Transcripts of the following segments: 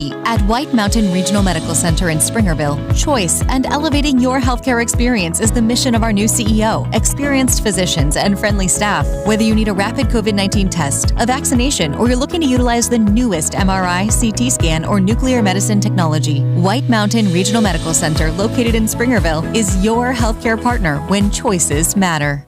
At White Mountain Regional Medical Center in Springerville, choice and elevating your healthcare experience is the mission of our new CEO, experienced physicians, and friendly staff. Whether you need a rapid COVID-19 test, a vaccination, or you're looking to utilize the newest MRI, CT scan, or nuclear medicine technology, White Mountain Regional Medical Center, located in Springerville, is your healthcare partner when choices matter.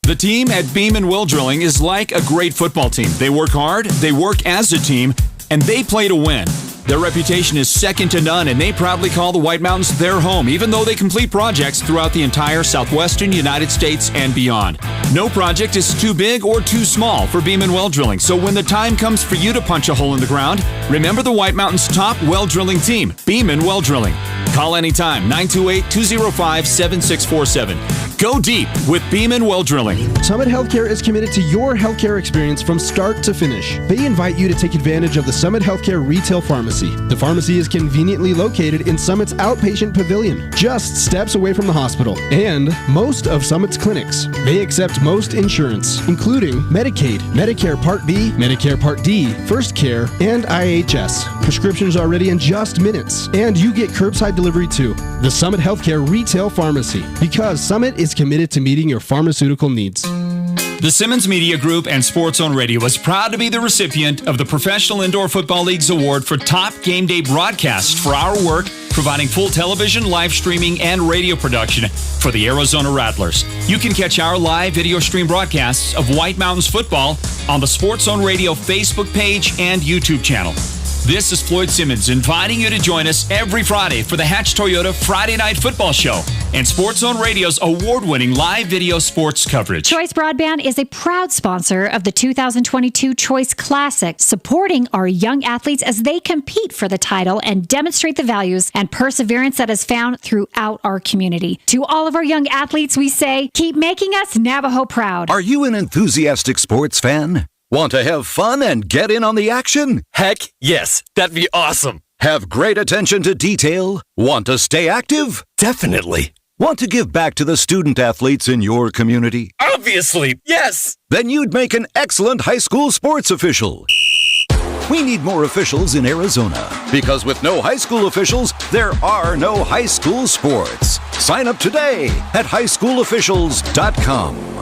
The team at Beam & Well Drilling is like a great football team. They work hard, they work as a team, and they play to win. Their reputation is second to none, and they proudly call the White Mountains their home, even though they complete projects throughout the entire southwestern United States and beyond. No project is too big or too small for Beam & Well Drilling, so when the time comes for you to punch a hole in the ground, remember the White Mountains' top well drilling team, Beam & Well Drilling. Call anytime, 928-205-7647. Go deep with Beam & Well Drilling. Summit Healthcare is committed to your healthcare experience from start to finish. They invite you to take advantage of the Summit Healthcare Retail Pharmacy. The pharmacy is conveniently located in Summit's outpatient pavilion, just steps away from the hospital, and most of Summit's clinics. They accept most insurance, including Medicaid, Medicare Part B, Medicare Part D, First Care, and IHS. Prescriptions are ready in just minutes, and you get curbside delivery too. The Summit Healthcare Retail Pharmacy, because Summit is committed to meeting your pharmaceutical needs. The Simmons Media Group and Sports Zone Radio is proud to be the recipient of the Professional Indoor Football League's award for Top Game Day Broadcast for our work providing full television, live streaming, and radio production for the Arizona Rattlers. You can catch our live video stream broadcasts of White Mountains football on the Sports Zone Radio Facebook page and YouTube channel. This is Floyd Simmons inviting you to join us every Friday for the Hatch Toyota Friday Night Football Show and Sports Zone Radio's award-winning live video sports coverage. Choice Broadband is a proud sponsor of the 2022 Choice Classic, supporting our young athletes as they compete for the title and demonstrate the values and perseverance that is found throughout our community. To all of our young athletes, we say, keep making us Navajo proud. Are you an enthusiastic sports fan? Want to have fun and get in on the action? Heck, yes. That'd be awesome. Have great attention to detail? Want to stay active? Definitely. Want to give back to the student athletes in your community? Obviously, yes. Then you'd make an excellent high school sports official. We need more officials in Arizona, because with no high school officials, there are no high school sports. Sign up today at highschoolofficials.com.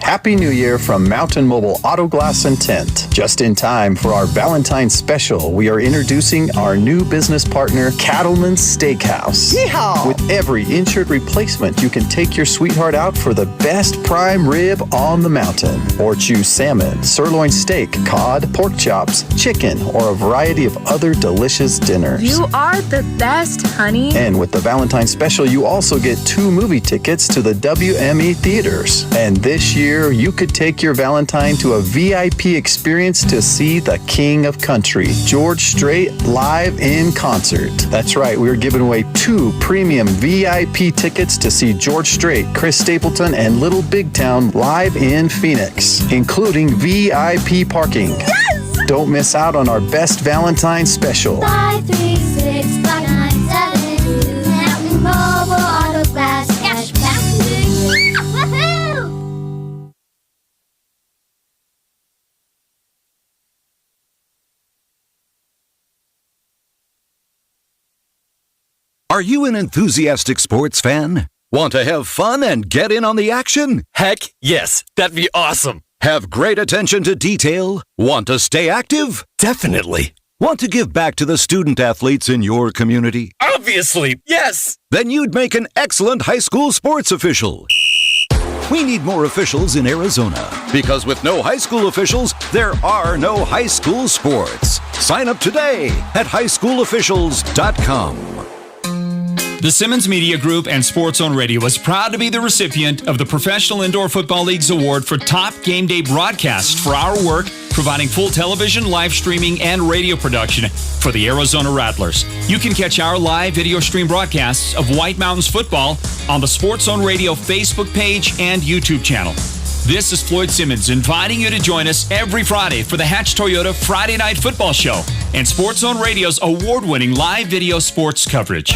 Happy New Year from Mountain Mobile Auto Glass and Tint. Just in time for our Valentine's special, we are introducing our new business partner, Cattleman's Steakhouse. Yeehaw! With every insured replacement, you can take your sweetheart out for the best prime rib on the mountain. Or choose salmon, sirloin steak, cod, pork chops, chicken, or a variety of other delicious dinners. You are the best, honey. And with the Valentine's special, you also get 2 movie tickets to the WME theaters. And this year, you could take your Valentine to a VIP experience to see the King of Country, George Strait, live in concert. That's right, we're giving away 2 premium VIP tickets to see George Strait, Chris Stapleton, and Little Big Town live in Phoenix, including VIP parking. Yes! Don't miss out on our best Valentine special. 536-5972, Mountain Mobile Auto Glass Cash Back. Woohoo! Are you an enthusiastic sports fan? Want to have fun and get in on the action? Heck, yes. That'd be awesome. Have great attention to detail? Want to stay active? Definitely. Want to give back to the student athletes in your community? Obviously, yes. Then you'd make an excellent high school sports official. We need more officials in Arizona, because with no high school officials, there are no high school sports. Sign up today at highschoolofficials.com. The Simmons Media Group and Sports Zone Radio is proud to be the recipient of the Professional Indoor Football League's award for Top Game Day Broadcast for our work providing full television, live streaming, and radio production for the Arizona Rattlers. You can catch our live video stream broadcasts of White Mountains football on the Sports Zone Radio Facebook page and YouTube channel. This is Floyd Simmons inviting you to join us every Friday for the Hatch Toyota Friday Night Football Show and Sports Zone Radio's award-winning live video sports coverage.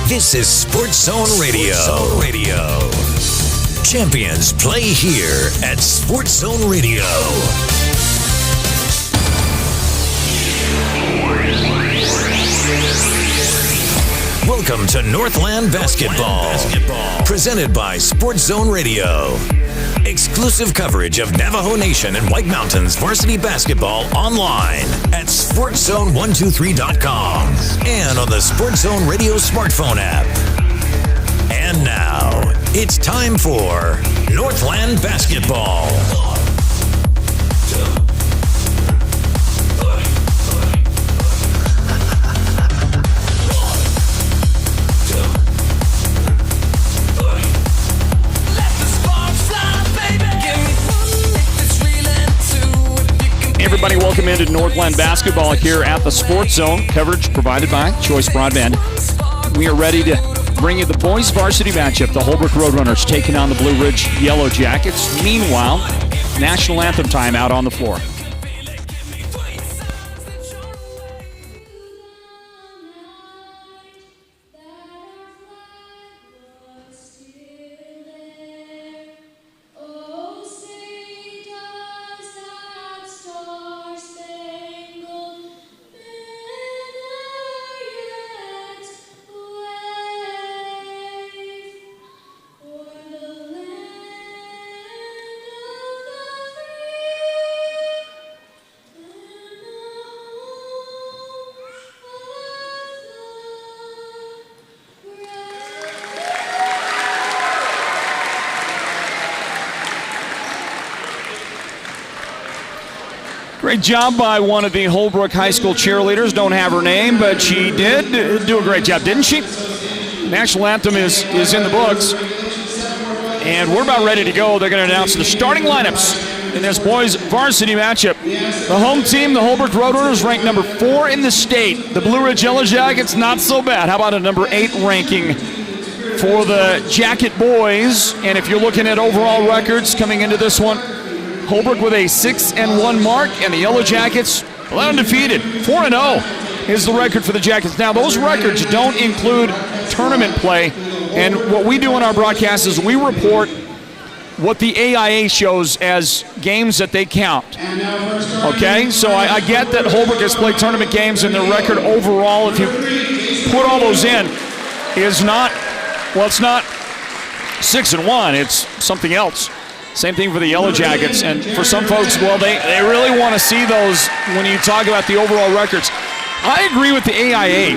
This is Sports Zone Radio. Champions play here at Sports Zone Radio. Welcome to Northland Basketball, presented by Sports Zone Radio. Exclusive coverage of Navajo Nation and White Mountains varsity basketball online at SportsZone123.com and on the Sports Zone Radio smartphone app. And now, it's time for Northland Basketball. Everybody, welcome into Northland Basketball here at the Sports Zone. Coverage provided by Choice Broadband. We are ready to bring you the boys varsity matchup. The Holbrook Roadrunners taking on the Blue Ridge Yellow Jackets. Meanwhile, national anthem time out on the floor. Great job by one of the Holbrook High School cheerleaders. Don't have her name, but she did do a great job, didn't she? National anthem is in the books. And we're about ready to go. They're going to announce the starting lineups in this boys varsity matchup. The home team, the Holbrook Roadrunners, ranked number 4 in the state. The Blue Ridge Yellow Jackets, not so bad. How about a number 8 ranking for the Jacket boys? And if you're looking at overall records coming into this one, Holbrook with a 6-1 mark, and the Yellow Jackets, undefeated. 4-0 is the record for the Jackets. Now, those records don't include tournament play, and what we do in our broadcast is we report what the AIA shows as games that they count. Okay? So I get that Holbrook has played tournament games, and their record overall, if you put all those in, is not, well, it's not 6-1. It's something else. Same thing for the Yellow Jackets. And for some folks, well, they really want to see those when you talk about the overall records. I agree with the AIA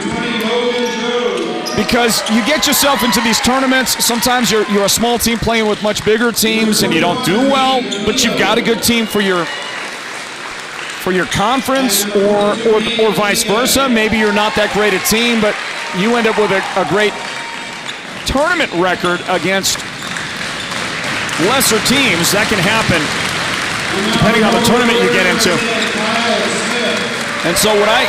because you get yourself into these tournaments. Sometimes you're a small team playing with much bigger teams and you don't do well, but you've got a good team for your conference or vice versa. Maybe you're not that great a team, but you end up with a great tournament record against lesser teams. That can happen depending on the tournament you get into. And so what I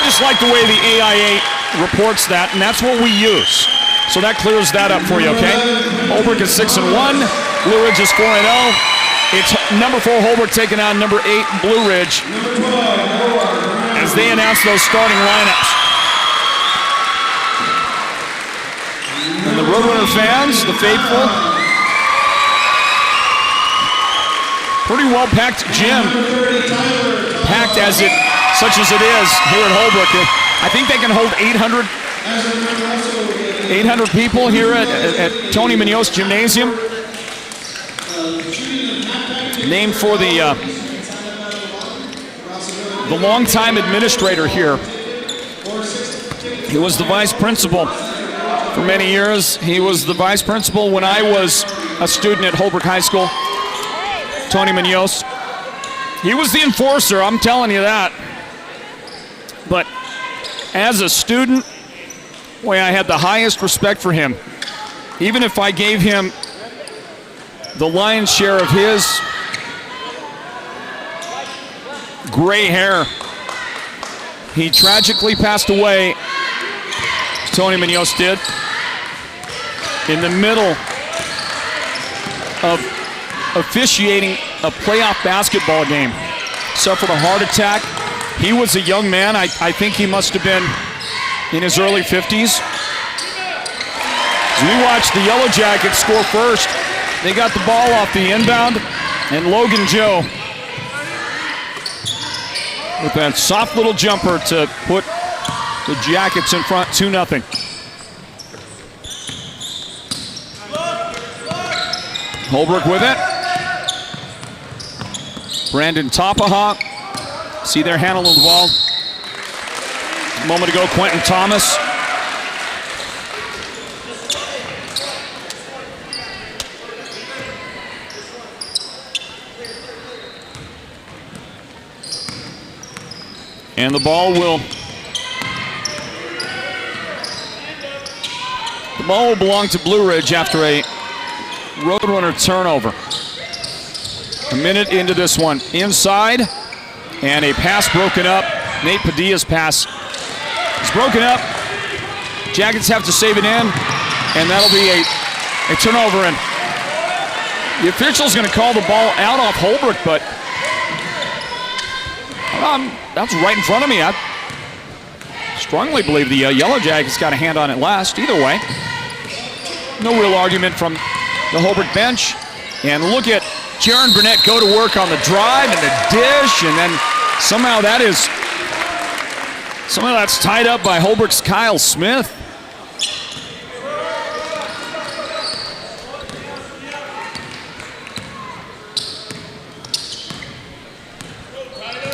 just like the way the AIA reports that, and that's what we use. So that clears that up for you, okay? Holbrook is 6-1. Blue Ridge is 4-0. It's number 4 Holbrook taking on number 8 Blue Ridge as they announce those starting lineups. And the Roadrunner fans, the faithful, pretty well-packed gym, packed such as it is here at Holbrook. I think they can hold 800 people here at Tony Munoz Gymnasium, named for the longtime administrator here. He was the vice principal for many years. He was the vice principal when I was a student at Holbrook High School. Tony Munoz. He was the enforcer, I'm telling you that. But as a student, boy, I had the highest respect for him. Even if I gave him the lion's share of his gray hair. He tragically passed away, Tony Munoz did, in the middle of officiating a playoff basketball game. Suffered a heart attack. He was a young man. I think he must have been in his early 50s. As we watched the Yellow Jackets score first, They got the ball off the inbound, and Logan Joe with that soft little jumper to put the Jackets in front 2-0. Holbrook with it. Brandon Topaha. See their handle of the ball. A moment ago, Quentin Thomas. And the ball will belong to Blue Ridge after a Roadrunner turnover. A minute into this one. Inside, and a pass broken up. Nate Padilla's pass is broken up. Jackets have to save it in, and that'll be a turnover. And the official's going to call the ball out off Holbrook, but that's right in front of me. I strongly believe the Yellow Jackets got a hand on it last. Either way, no real argument from the Holbrook bench. And look at Jaron Burnett go to work on the drive and the dish, and then somehow that's tied up by Holbrook's Kyle Smith.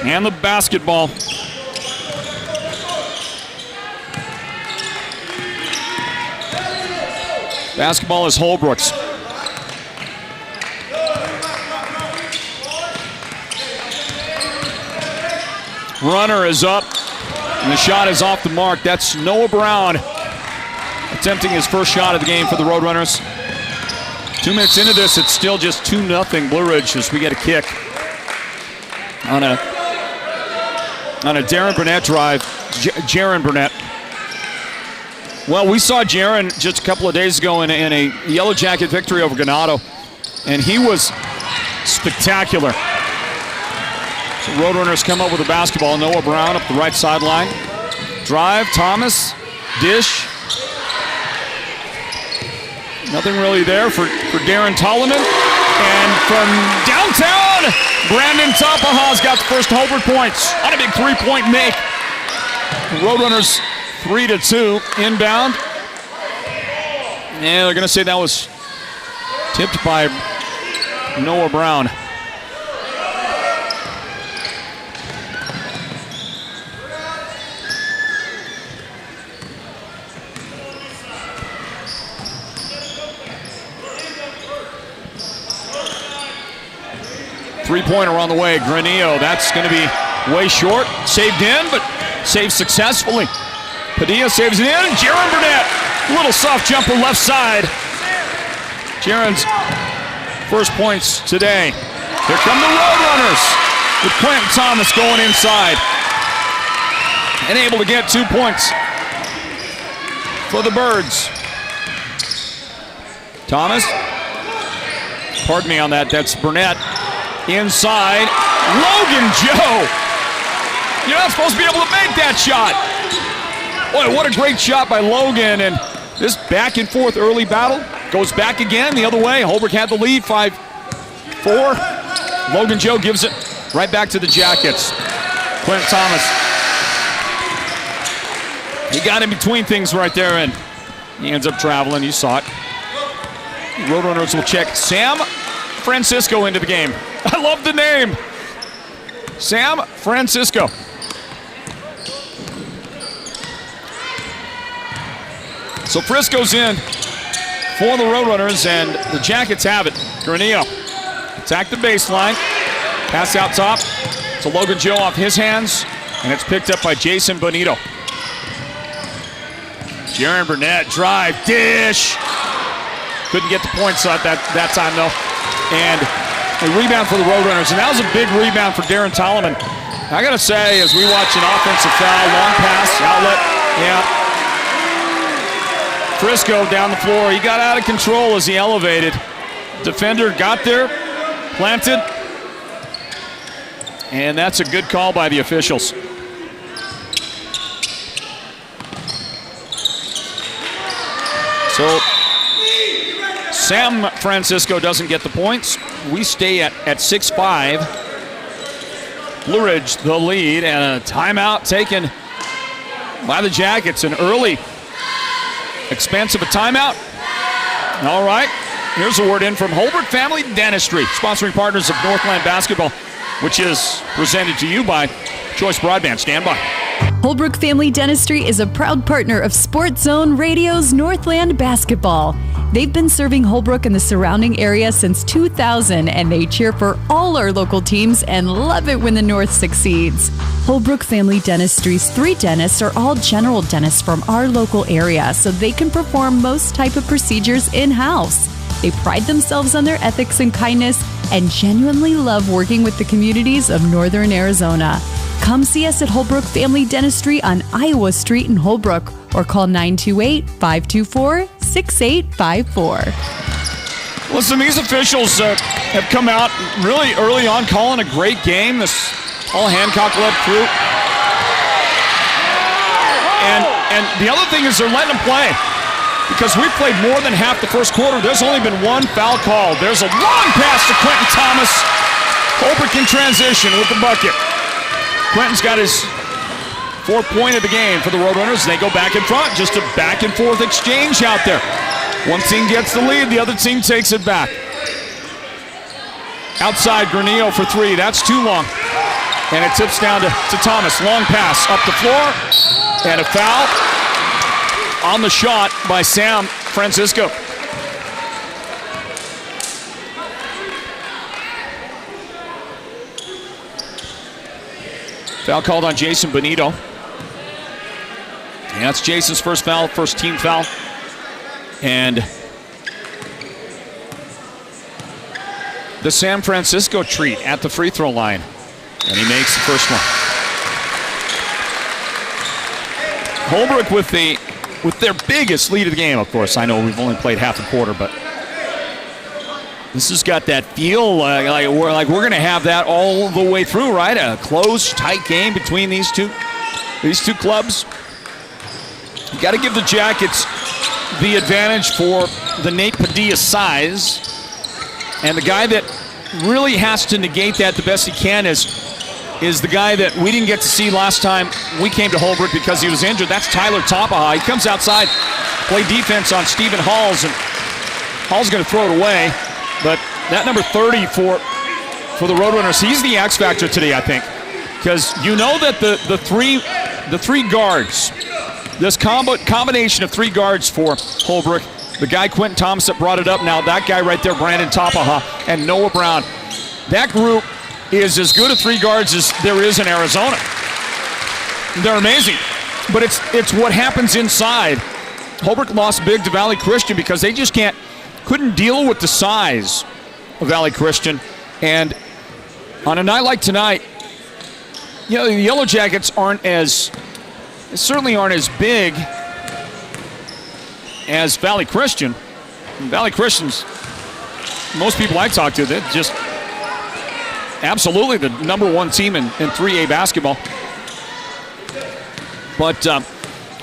And the basketball. Basketball is Holbrook's. Runner is up, and the shot is off the mark. That's Noah Brown attempting his first shot of the game for the Roadrunners. 2 minutes into this, it's still just 2-0 Blue Ridge as we get a kick on a Jaron Burnett drive. Jaron Burnett. Well, we saw Jaron just a couple of days ago in a Yellow Jacket victory over Ganado, and he was spectacular. So Roadrunners come up with the basketball. Noah Brown up the right sideline. Drive, Thomas, dish. Nothing really there for Darren Tolliman. And from downtown, Brandon Topaha's got the first Holbrook points on a big three-point make. Roadrunners 3-2 inbound. And they're going to say that was tipped by Noah Brown. Three-pointer on the way. Granillo, that's going to be way short. Saved in, but saved successfully. Padilla saves it in. Jaron Burnett, little soft jumper left side. Jaron's first points today. Here come the Roadrunners with Quentin Thomas going inside. And able to get 2 points for the Birds. Thomas, pardon me on that, that's Burnett. Inside, Logan Joe. You're not supposed to be able to make that shot. Boy, what a great shot by Logan. And this back and forth early battle goes back again the other way. Holbrook had the lead, 5-4. Logan Joe gives it right back to the Jackets. Quentin Thomas. He got in between things right there, and he ends up traveling. You saw it. Roadrunners will check Sam Francisco into the game. I love the name. Sam Francisco. So Frisco's in for the Roadrunners, and the Jackets have it. Granillo attack the baseline. Pass out top to Logan Joe off his hands, and it's picked up by Jason Bonito. Jaron Burnett, drive, dish. Couldn't get the points at that time, though. And a rebound for the Roadrunners, and that was a big rebound for Darren Tolliman. I gotta say, as we watch an offensive foul, long pass, outlet, yeah. Frisco down the floor, he got out of control as he elevated. Defender got there, planted, and that's a good call by the officials. So San Francisco doesn't get the points. We stay at 6-5. Blue Ridge the lead, and a timeout taken by the Jackets. An early, expensive timeout. All right, here's a word in from Holbrook Family Dentistry, sponsoring partners of Northland Basketball, which is presented to you by Choice Broadband. Stand by. Holbrook Family Dentistry is a proud partner of Sports Zone Radio's Northland Basketball. They've been serving Holbrook and the surrounding area since 2000, and they cheer for all our local teams and love it when the North succeeds. Holbrook Family Dentistry's 3 dentists are all general dentists from our local area, so they can perform most type of procedures in-house. They pride themselves on their ethics and kindness and genuinely love working with the communities of Northern Arizona. Come see us at Holbrook Family Dentistry on Iowa Street in Holbrook, or call 928-524-6854. Listen, these officials have come out really early on calling a great game. This all Hancock-led crew. And the other thing is they're letting them play. Because we've played more than half the first quarter. There's only been 1 foul called. There's a long pass to Quentin Thomas. Holbrook in transition with the bucket. Quentin's got his 4th point of the game for the Roadrunners. They go back in front. Just a back and forth exchange out there. One team gets the lead. The other team takes it back. Outside, Granillo for 3. That's too long. And it tips down to Thomas. Long pass up the floor. And a foul on the shot by San Francisco. Foul called on Jason Benito. And that's Jason's first foul, first team foul. And the San Francisco treat at the free throw line. And he makes the first one. Holbrook with their biggest lead of the game, of course. I know we've only played half a quarter, but this has got that feel like we're going to have that all the way through, right? A close, tight game between these two clubs. You got to give the Jackets the advantage for the Nate Padilla size, and the guy that really has to negate that the best he can is the guy that we didn't get to see last time we came to Holbrook because he was injured. That's Tyler Tapaha. He comes outside, play defense on Stephen Halls, and Hall's going to throw it away. But that number 30 for the Roadrunners, he's the X factor today, I think, because you know that the three guards, this combination of 3 guards for Holbrook, the guy Quentin Thomas that brought it up, now that guy right there, Brandon Tapaha, and Noah Brown, that group is as good a 3 guards as there is in Arizona. They're amazing, but it's what happens inside. Holbrook lost big to Valley Christian because they just couldn't deal with the size of Valley Christian. And on a night like tonight, you know, the Yellow Jackets certainly aren't as big as Valley Christian. Valley Christian's, most people I talk to, they're just absolutely the number 1 team in 3A basketball. But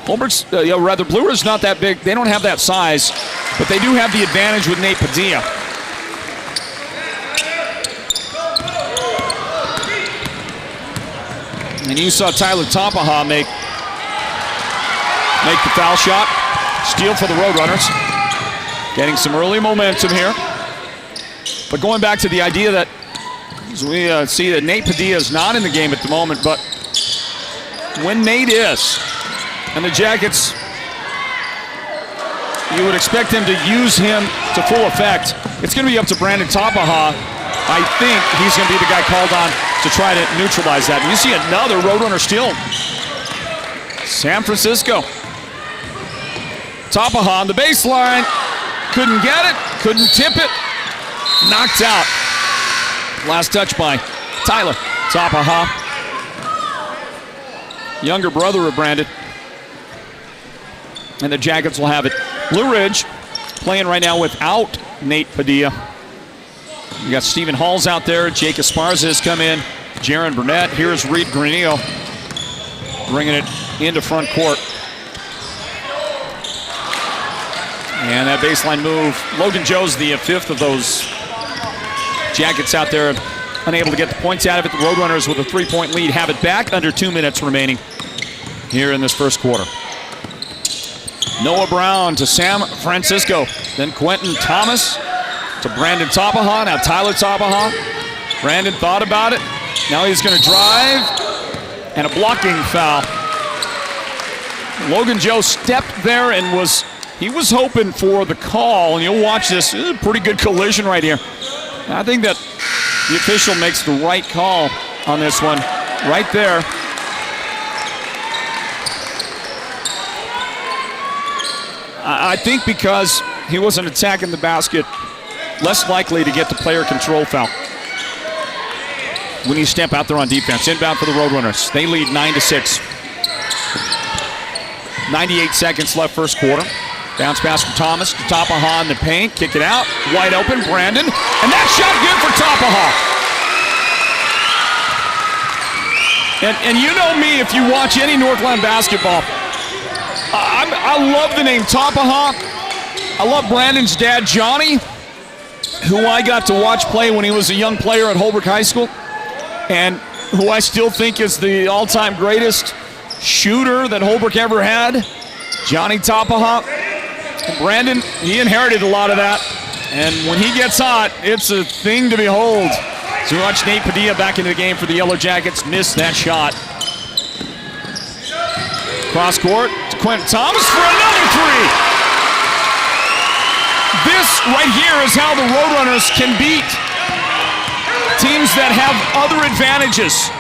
Holbrook's, Blue Ridge is not that big. They don't have that size, but they do have the advantage with Nate Padilla. And you saw Tyler Tapaha make the foul shot. Steal for the Roadrunners. Getting some early momentum here. But going back to the idea that, as we see that Nate Padilla is not in the game at the moment, but when Nate is, and the Jackets, you would expect them to use him to full effect. It's going to be up to Brandon Tapaha. I think he's going to be the guy called on to try to neutralize that. And you see another Roadrunner steal. San Francisco. Tapaha on the baseline. Couldn't get it. Couldn't tip it. Knocked out. Last touch by Tyler Tapaha. Younger brother of Brandon. And the Jackets will have it. Blue Ridge playing right now without Nate Padilla. You got Stephen Halls out there. Jake Esparza has come in. Jaron Burnett. Here's Reed Granillo bringing it into front court. And that baseline move, Logan Joe's the fifth of those Jackets out there, unable to get the points out of it. The Roadrunners with a 3-point lead have it back, under 2 minutes remaining here in this first quarter. Noah Brown to Sam Francisco, then Quentin Thomas to Brandon Tapaha, now Tyler Tapaha. Brandon thought about it, now he's going to drive, and a blocking foul. Logan Joe stepped there and was hoping for the call, and you'll watch this. This is a pretty good collision right here. I think that the official makes the right call on this one, right there. I think because he wasn't attacking the basket, less likely to get the player control foul when you step out there on defense. Inbound for the Roadrunners. They lead 9-6. 98 seconds left first quarter. Bounce pass from Thomas to Tapaha in the paint. Kick it out. Wide open, Brandon. And that shot good for Tapaha. And you know me, if you watch any Northland basketball, I love the name Tapaha. I love Brandon's dad, Johnny, who I got to watch play when he was a young player at Holbrook High School, and who I still think is the all-time greatest shooter that Holbrook ever had, Johnny Tapaha. Brandon, he inherited a lot of that, and when he gets hot, it's a thing to behold. So we watch Nate Padilla back into the game for the Yellow Jackets, miss that shot. Cross court to Quentin Thomas for another three. This right here is how the Roadrunners can beat teams that have other advantages,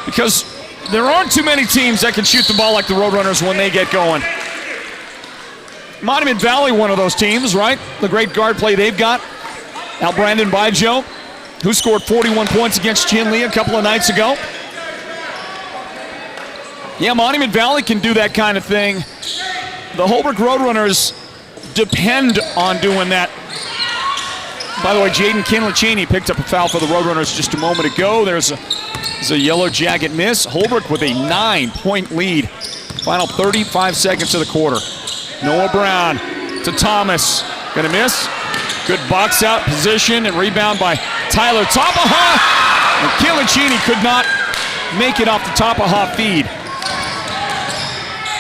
because there aren't too many teams that can shoot the ball like the Roadrunners when they get going. Monument Valley, one of those teams, right? The great guard play they've got. Now Brandon Bijo, who scored 41 points against Chinle a couple of nights ago. Yeah, Monument Valley can do that kind of thing. The Holbrook Roadrunners depend on doing that. By the way, Jaden Kinlachini picked up a foul for the Roadrunners just a moment ago. There's a Yellow Jacket miss. Holbrook with a 9-point lead. Final 35 seconds of the quarter. Noah Brown to Thomas. Gonna miss. Good box out position and rebound by Tyler Tapaha. And Kinlachini could not make it off the Tapaha feed.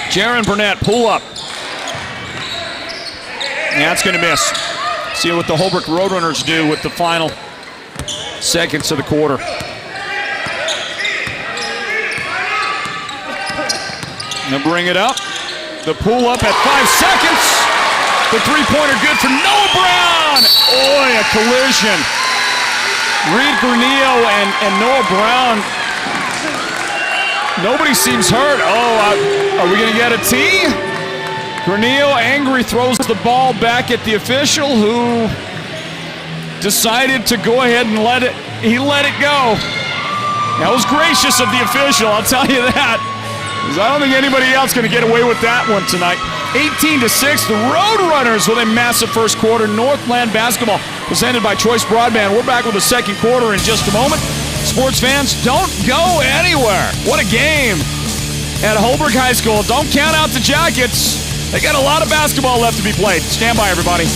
Jaron Burnett, pull up. Yeah, that's gonna miss. See what the Holbrook Roadrunners do with the final seconds of the quarter. Now bring it up. The pull up at 5 seconds. The three-pointer good for Noah Brown. Oh, a collision. Reed Granillo and Noah Brown. Nobody seems hurt. Oh, are we going to get a T? Granillo, angry, throws the ball back at the official, who decided to go ahead and let it go. That was gracious of the official, I'll tell you that. Because I don't think anybody else going to get away with that one tonight. 18-6, the Roadrunners with a massive first quarter. Northland Basketball presented by Choice Broadband. We're back with the second quarter in just a moment. Sports fans, don't go anywhere. What a game at Holbrook High School. Don't count out the Jackets. They got a lot of basketball left to be played. Stand by, everybody.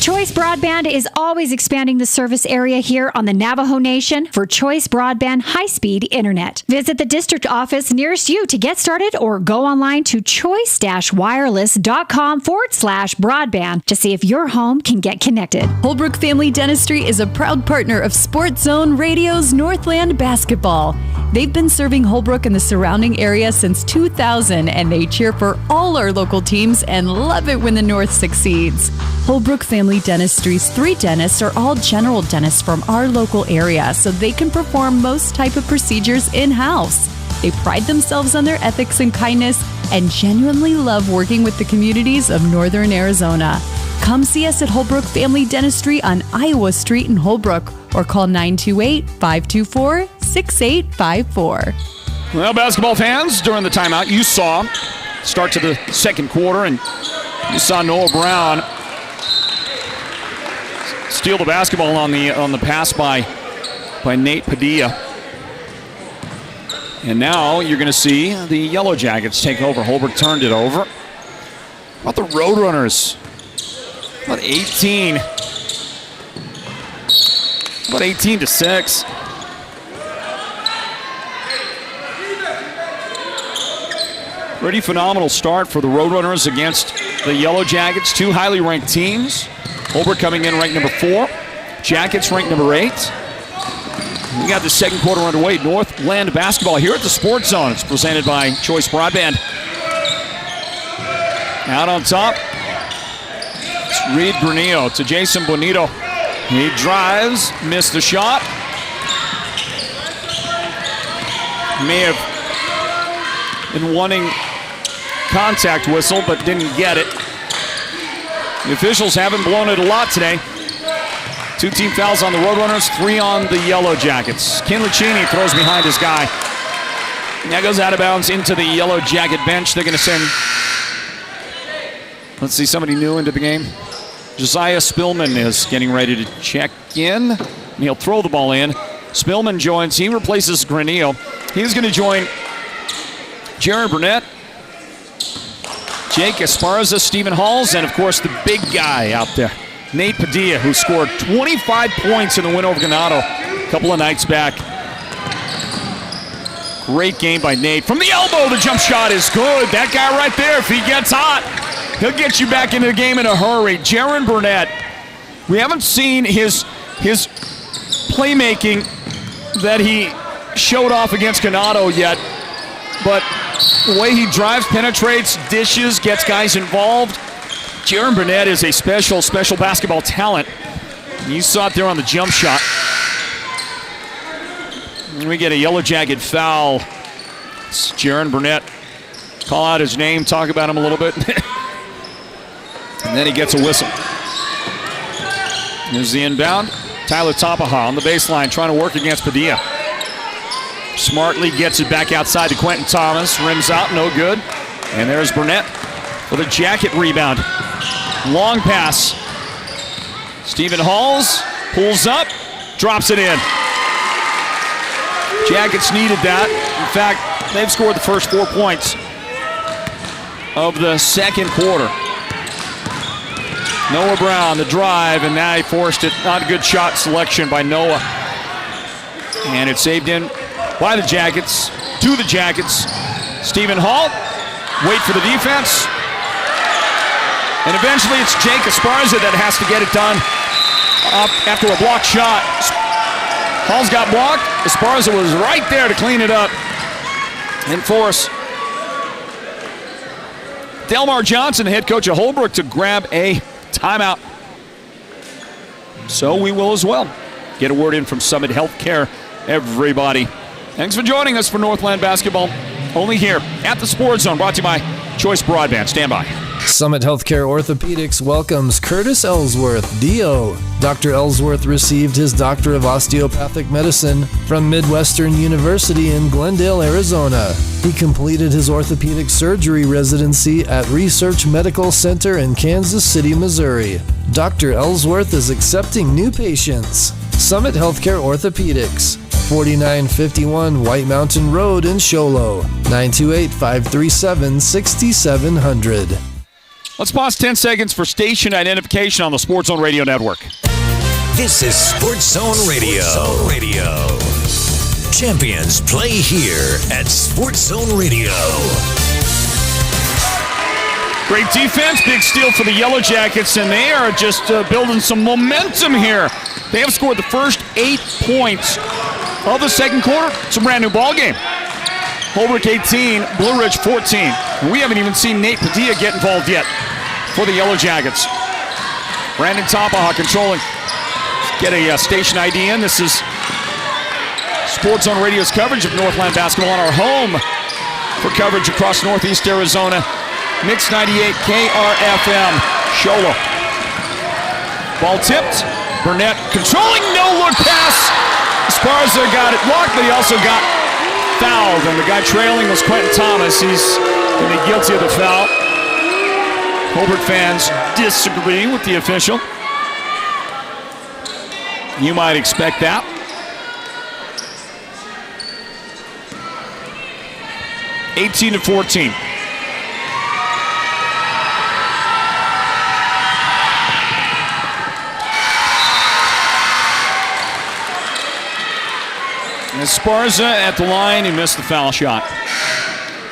Choice Broadband is always expanding the service area here on the Navajo Nation for Choice Broadband high-speed internet. Visit the district office nearest you to get started, or go online to choice-wireless.com/broadband to see if your home can get connected. Holbrook Family Dentistry is a proud partner of Sports Zone Radio's Northland Basketball. They've been serving Holbrook and the surrounding area since 2000, and they cheer for all our local teams and love it when the North succeeds. Holbrook Family Dentistry's 3 dentists are all general dentists from our local area, so they can perform most type of procedures in-house. They pride themselves on their ethics and kindness and genuinely love working with the communities of Northern Arizona. Come see us at Holbrook Family Dentistry on Iowa Street in Holbrook, or call 928-524-6854. Well, basketball fans, during the timeout, you saw start to the second quarter, and you saw Noah Brown steal the basketball on the pass by Nate Padilla. And now you're going to see the Yellow Jackets take over. Holbrook turned it over. How about the Roadrunners? About 18. About 18-6. Pretty phenomenal start for the Roadrunners against the Yellow Jackets. Two highly ranked teams. Holbrook coming in ranked number 4. Jackets ranked number 8. We got the second quarter underway. Northland Basketball here at the Sports Zone. It's presented by Choice Broadband. Out on top, it's Reed Granillo to Jason Bonito. He drives, missed the shot. May have been wanting contact whistle, but didn't get it. The officials haven't blown it a lot today. 2 team fouls on the Roadrunners, 3 on the Yellow Jackets. Kinley Cheney throws behind his guy. And that goes out of bounds into the Yellow Jacket bench. They're going to send, let's see, somebody new into the game. Josiah Spillman is getting ready to check in. And he'll throw the ball in. Spillman joins. He replaces Granillo. He's going to join Jared Burnett, Jake Esparza, Stephen Halls, and of course the big guy out there, Nate Padilla, who scored 25 points in the win over Ganado a couple of nights back. Great game by Nate. From the elbow, the jump shot is good. That guy right there, if he gets hot, he'll get you back into the game in a hurry. Jaron Burnett, we haven't seen his playmaking that he showed off against Ganado yet, but the way he drives, penetrates, dishes, gets guys involved. Jaron Burnett is a special basketball talent. You saw it there on the jump shot. And we get a Yellow Jacket foul. It's Jaron Burnett. Call out his name, talk about him a little bit. And then he gets a whistle. Here's the inbound. Tyler Tapaha on the baseline trying to work against Padilla. Smartly gets it back outside to Quentin Thomas. Rims out, no good. And there's Burnett with a Jacket rebound. Long pass. Stephen Halls pulls up, drops it in. Jackets needed that. In fact, they've scored the first 4 points of the second quarter. Noah Brown, the drive, and now he forced it. Not a good shot selection by Noah. And it's saved in by the Jackets, to the Jackets. Stephen Hall, wait for the defense. And eventually it's Jake Esparza that has to get it done after a blocked shot. Hall's got blocked. Esparza was right there to clean it up and force Delmar Johnson, head coach of Holbrook, to grab a timeout. So we will as well. Get a word in from Summit Healthcare, everybody. Thanks for joining us for Northland Basketball. Only here at the Sports Zone, brought to you by Choice Broadband. Stand by. Summit Healthcare Orthopedics welcomes Curtis Ellsworth, DO. Dr. Ellsworth received his Doctor of Osteopathic Medicine from Midwestern University in Glendale, Arizona. He completed his orthopedic surgery residency at Research Medical Center in Kansas City, Missouri. Dr. Ellsworth is accepting new patients. Summit Healthcare Orthopedics, 4951 White Mountain Road in Show Low, 928-537-6700. Let's pause 10 seconds for station identification on the Sports Zone Radio Network. This is Sports Zone Radio. Champions play here at Sports Zone Radio. Great defense, big steal for the Yellow Jackets, and they are just building some momentum here. They have scored the first 8 points of the second quarter. It's a brand new ball game. Holbrook 18, Blue Ridge 14. And we haven't even seen Nate Padilla get involved yet for the Yellow Jackets. Brandon Tapaha controlling. Get a station ID in. This is Sports Zone Radio's coverage of Northland Basketball on our home for coverage across Northeast Arizona. Mix 98 KRFM, Shola. Ball tipped. Burnett controlling, no-look pass. Esparza got it blocked, but he also got fouled. And the guy trailing was Quentin Thomas. He's going to be guilty of the foul. Holbrook fans disagree with the official. You might expect that. 18-14. Esparza at the line, he missed the foul shot.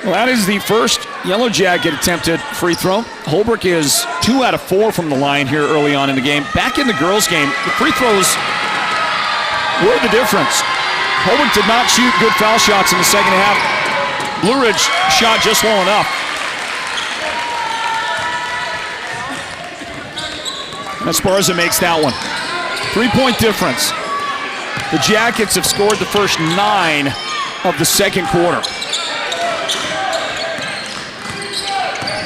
Well, that is the first Yellow Jacket attempted free throw. Holbrook is 2 out of 4 from the line here early on in the game. Back in the girls' game, the free throws were the difference. Holbrook did not shoot good foul shots in the second half. Blue Ridge shot just well enough. Esparza makes that one. 3-point difference. The Jackets have scored the first 9 of the second quarter.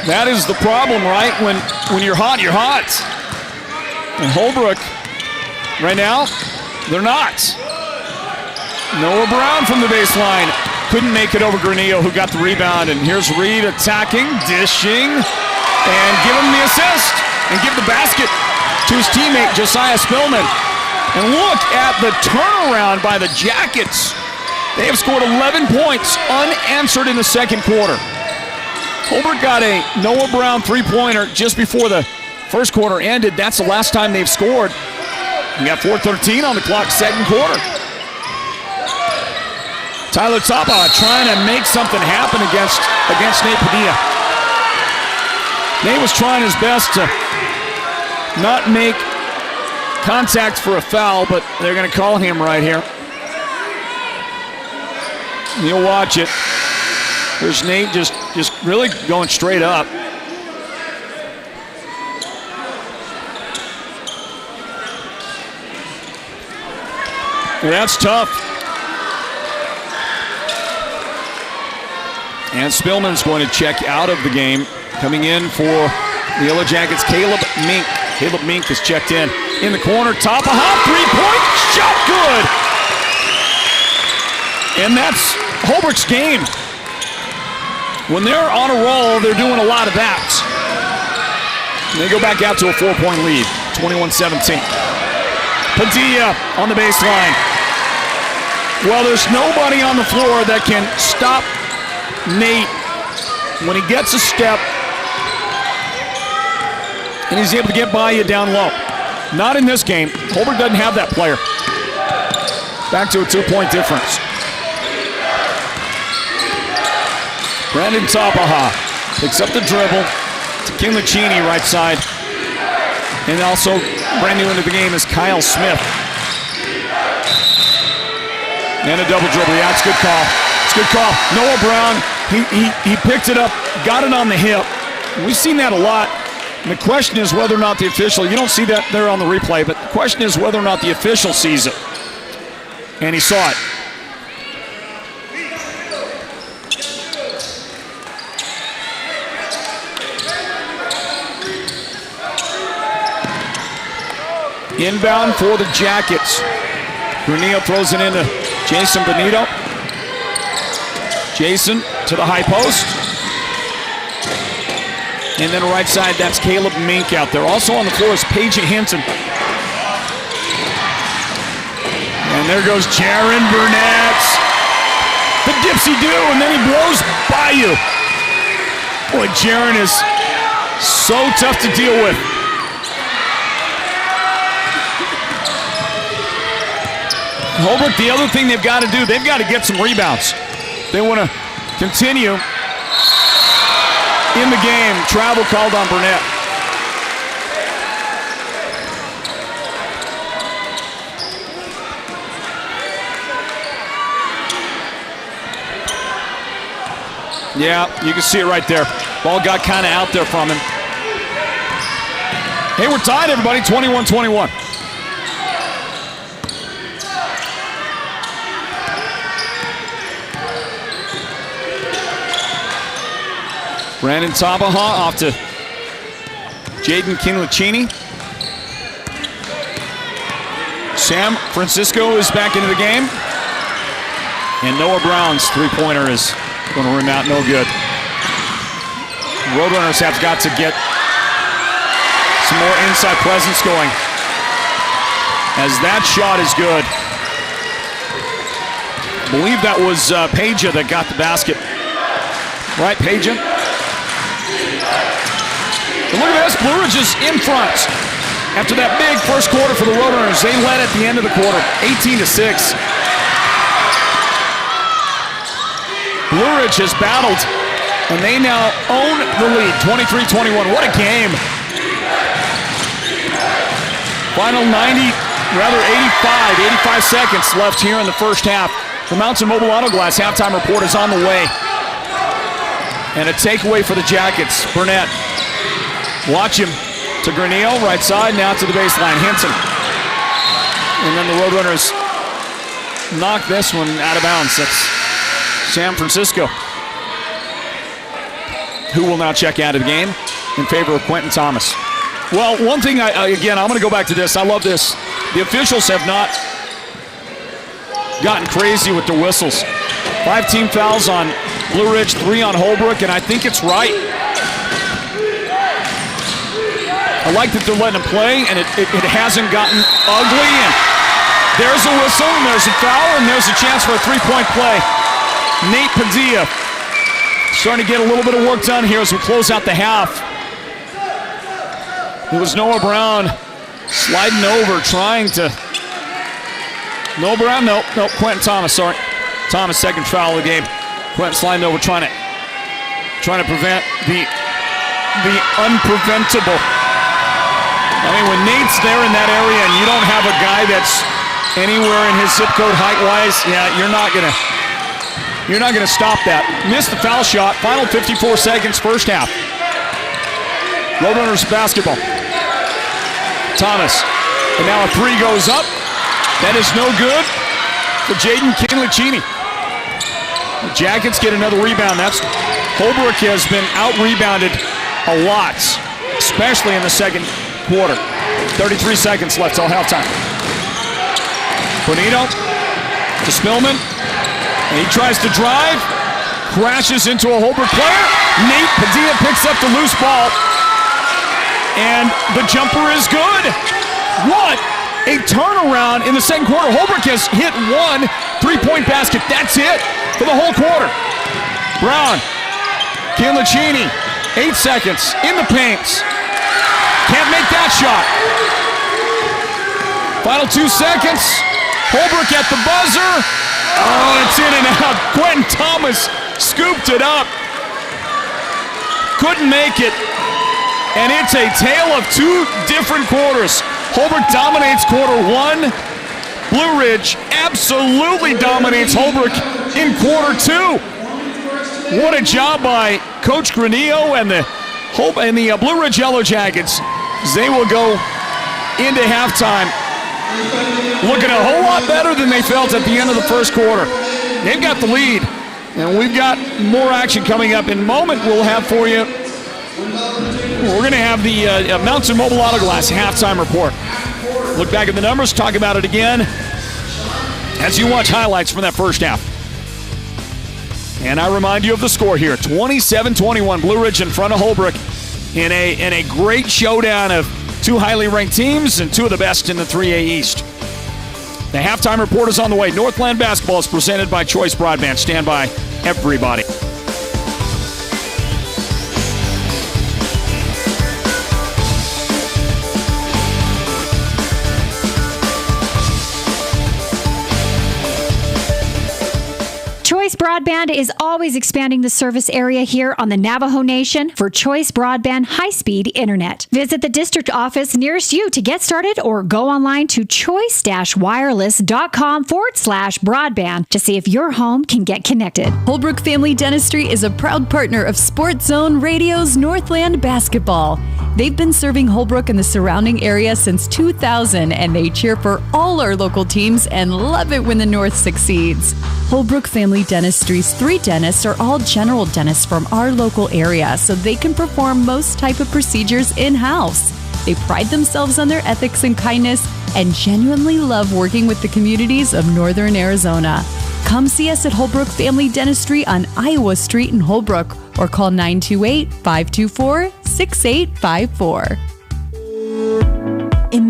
That is the problem, right? When you're hot, you're hot. And Holbrook, right now, they're not. Noah Brown from the baseline. Couldn't make it over Granillo, who got the rebound. And here's Reed attacking, dishing, and give him the assist. And give the basket to his teammate, Josiah Spillman. And look at the turnaround by the Jackets. They have scored 11 points unanswered in the second quarter. Holbrook got a Noah Brown three-pointer just before the first quarter ended. That's the last time they've scored. We got 4:13 on the clock, second quarter. Tyler Tapa trying to make something happen against Nate Padilla. Nate was trying his best to not make contact for a foul, but they're going to call him right here. You'll watch it. There's Nate just really going straight up. And that's tough. And Spillman's going to check out of the game. Coming in for the Yellow Jackets, Caleb Mink. Caleb Mink is checked in the corner. Top of hop, three-point shot, good. And that's Holbrook's game. When they're on a roll, they're doing a lot of that. And they go back out to a 4-point lead, 21-17. Padilla on the baseline. Well, there's nobody on the floor that can stop Nate when he gets a step and he's able to get by you down low. Not in this game. Holbrook doesn't have that player. Back to a 2-point difference. Brandon Tapaha picks up the dribble to Kinlachini right side. And also brand new into the game is Kyle Smith. And a double dribble. Yeah, it's a good call. It's a good call. Noah Brown, he picked it up, got it on the hip. We've seen that a lot. And the question is whether or not the official, you don't see that there on the replay, but the question is whether or not the official sees it. And he saw it. Inbound for the Jackets. Granillo throws it into Jason Benito. Jason to the high post. And then right side, that's Caleb Mink out there. Also on the floor is Paige Hansen. And there goes Jaron Burnett. The dipsy-do, and then he blows by you. Boy, Jaron is so tough to deal with. Holbrook, the other thing they've got to do, they've got to get some rebounds. They want to continue in the game. Travel called on Burnett. Yeah, you can see it right there. Ball got kind of out there from him. Hey, we're tied, everybody, 21-21. Brandon Tabaha off to Jaden Kinlachini. Sam Francisco is back into the game. And Noah Brown's three-pointer is going to rim out, no good. Roadrunners have got to get some more inside presence going, as that shot is good. I believe that was Peja that got the basket. Right, Pageant. And look at this, Blue Ridge is in front. After that big first quarter for the Roadrunners, they led at the end of the quarter, 18-6. Blue Ridge has battled, and they now own the lead, 23-21. What a game. Final 85 seconds left here in the first half. The Mountain Mobile Auto Glass halftime report is on the way. And a takeaway for the Jackets. Burnett, watch him. To Granillo, right side, now to the baseline, Hinton. And then the Roadrunners knock this one out of bounds. That's San Francisco, who will now check out of the game in favor of Quentin Thomas. Well, one thing, again, I'm going to go back to this. I love this. The officials have not gotten crazy with the whistles. 5 team fouls on Blue Ridge, 3 on Holbrook, and I think it's right. I like that they're letting him play, and it hasn't gotten ugly. And there's a whistle, and there's a foul, and there's a chance for a three-point play. Nate Padilla starting to get a little bit of work done here as we close out the half. It was Noah Brown sliding over, trying to... Noah Brown? No, Quentin Thomas, sorry. Thomas, second foul of the game. Quentin sliding over, trying to prevent the unpreventable. I mean, when Nate's there in that area and you don't have a guy that's anywhere in his zip code height-wise, yeah, you're not gonna stop that. Missed the foul shot. Final 54 seconds, first half. Roadrunners basketball. Thomas, and now a three goes up. That is no good for Jaden Kinlicini. The Jackets get another rebound. Holbrook has been out-rebounded a lot, especially in the second quarter. 33 seconds left till halftime. Bonito to Spillman. And he tries to drive. Crashes into a Holbrook player. Nate Padilla picks up the loose ball. And the jumper is good. What a turnaround in the second quarter. Holbrook has hit 1 3-point basket. That's it for the whole quarter. Brown. Kinlicini. 8 seconds in the paint. Can't make that shot. Final 2 seconds. Holbrook at the buzzer. Oh, it's in and out. Quentin Thomas scooped it up. Couldn't make it. And it's a tale of 2 different quarters. Holbrook dominates quarter 1. Blue Ridge absolutely dominates Holbrook in quarter 2. What a job by Coach Granillo and the Blue Ridge Yellow Jackets. They will go into halftime looking a whole lot better than they felt at the end of the first quarter. They've got the lead, and we've got more action coming up in a moment. We'll have for you. We're going to have the Mountain Mobile Auto Glass halftime report. Look back at the numbers, talk about it again as you watch highlights from that first half. And I remind you of the score here, 27-21, Blue Ridge in front of Holbrook in a great showdown of 2 highly ranked teams and 2 of the best in the 3A East. The halftime report is on the way. Northland Basketball is presented by Choice Broadband. Stand by, everybody. Choice Broadband is always expanding the service area here on the Navajo Nation for Choice Broadband high-speed internet. Visit the district office nearest you to get started or go online to choice-wireless.com/broadband to see if your home can get connected. Holbrook Family Dentistry is a proud partner of Sports Zone Radio's Northland Basketball. They've been serving Holbrook and the surrounding area since 2000, and they cheer for all our local teams and love it when the North succeeds. Holbrook Family Dentistry's 3 dentists are all general dentists from our local area, so they can perform most type of procedures in-house. They pride themselves on their ethics and kindness and genuinely love working with the communities of Northern Arizona. Come see us at Holbrook Family Dentistry on Iowa Street in Holbrook or call 928-524-6854.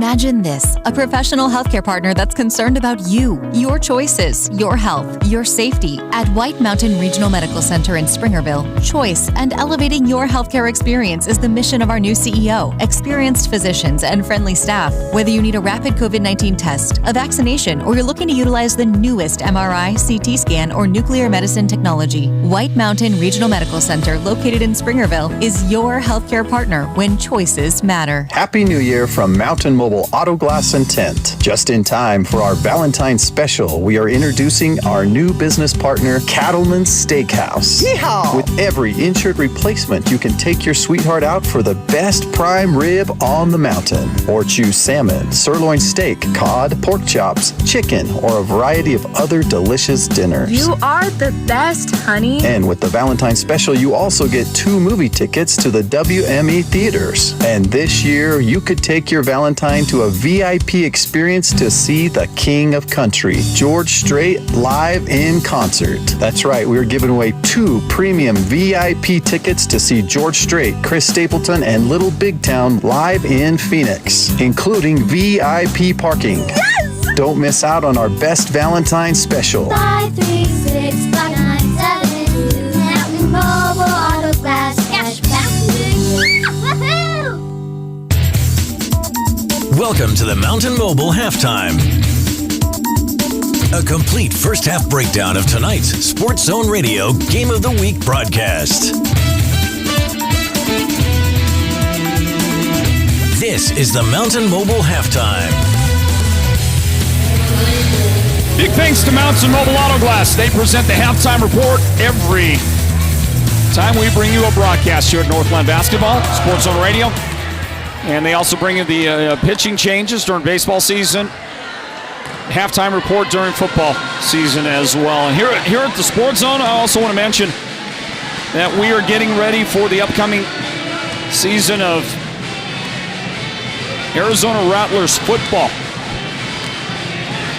Imagine this, a professional healthcare partner that's concerned about you, your choices, your health, your safety. At White Mountain Regional Medical Center in Springerville, choice and elevating your healthcare experience is the mission of our new CEO. Experienced physicians and friendly staff. Whether you need a rapid COVID-19 test, a vaccination, or you're looking to utilize the newest MRI, CT scan, or nuclear medicine technology, White Mountain Regional Medical Center, located in Springerville, is your healthcare partner when choices matter. Happy New Year from Mountain Mobile Auto Glass and Tint. Just in time for our Valentine's special, we are introducing our new business partner, Cattleman's Steakhouse. Yeehaw! With every insured replacement, you can take your sweetheart out for the best prime rib on the mountain. Or choose salmon, sirloin steak, cod, pork chops, chicken, or a variety of other delicious dinners. You are the best, honey. And with the Valentine's special, you also get 2 movie tickets to the WME theaters. And this year, you could take your Valentine to a VIP experience to see the King of Country, George Strait, live in concert. That's right, we're giving away 2 premium VIP tickets to see George Strait, Chris Stapleton, and Little Big Town live in Phoenix, including VIP parking. Yes! Don't miss out on our best Valentine's special. 536-5972 Mountain Mobile Auto Glass Cashback. Woohoo! Welcome to the Mountain Mobile Halftime. A complete first half breakdown of tonight's Sports Zone Radio Game of the Week broadcast. This is the Mountain Mobile Halftime. Big thanks to Mountain Mobile Auto Glass. They present the halftime report every time we bring you a broadcast here at Northland Basketball, Sports Zone Radio. And they also bring you the pitching changes during baseball season, halftime report during football season as well. And here at the Sports Zone, I also want to mention that we are getting ready for the upcoming season of Arizona Rattlers football.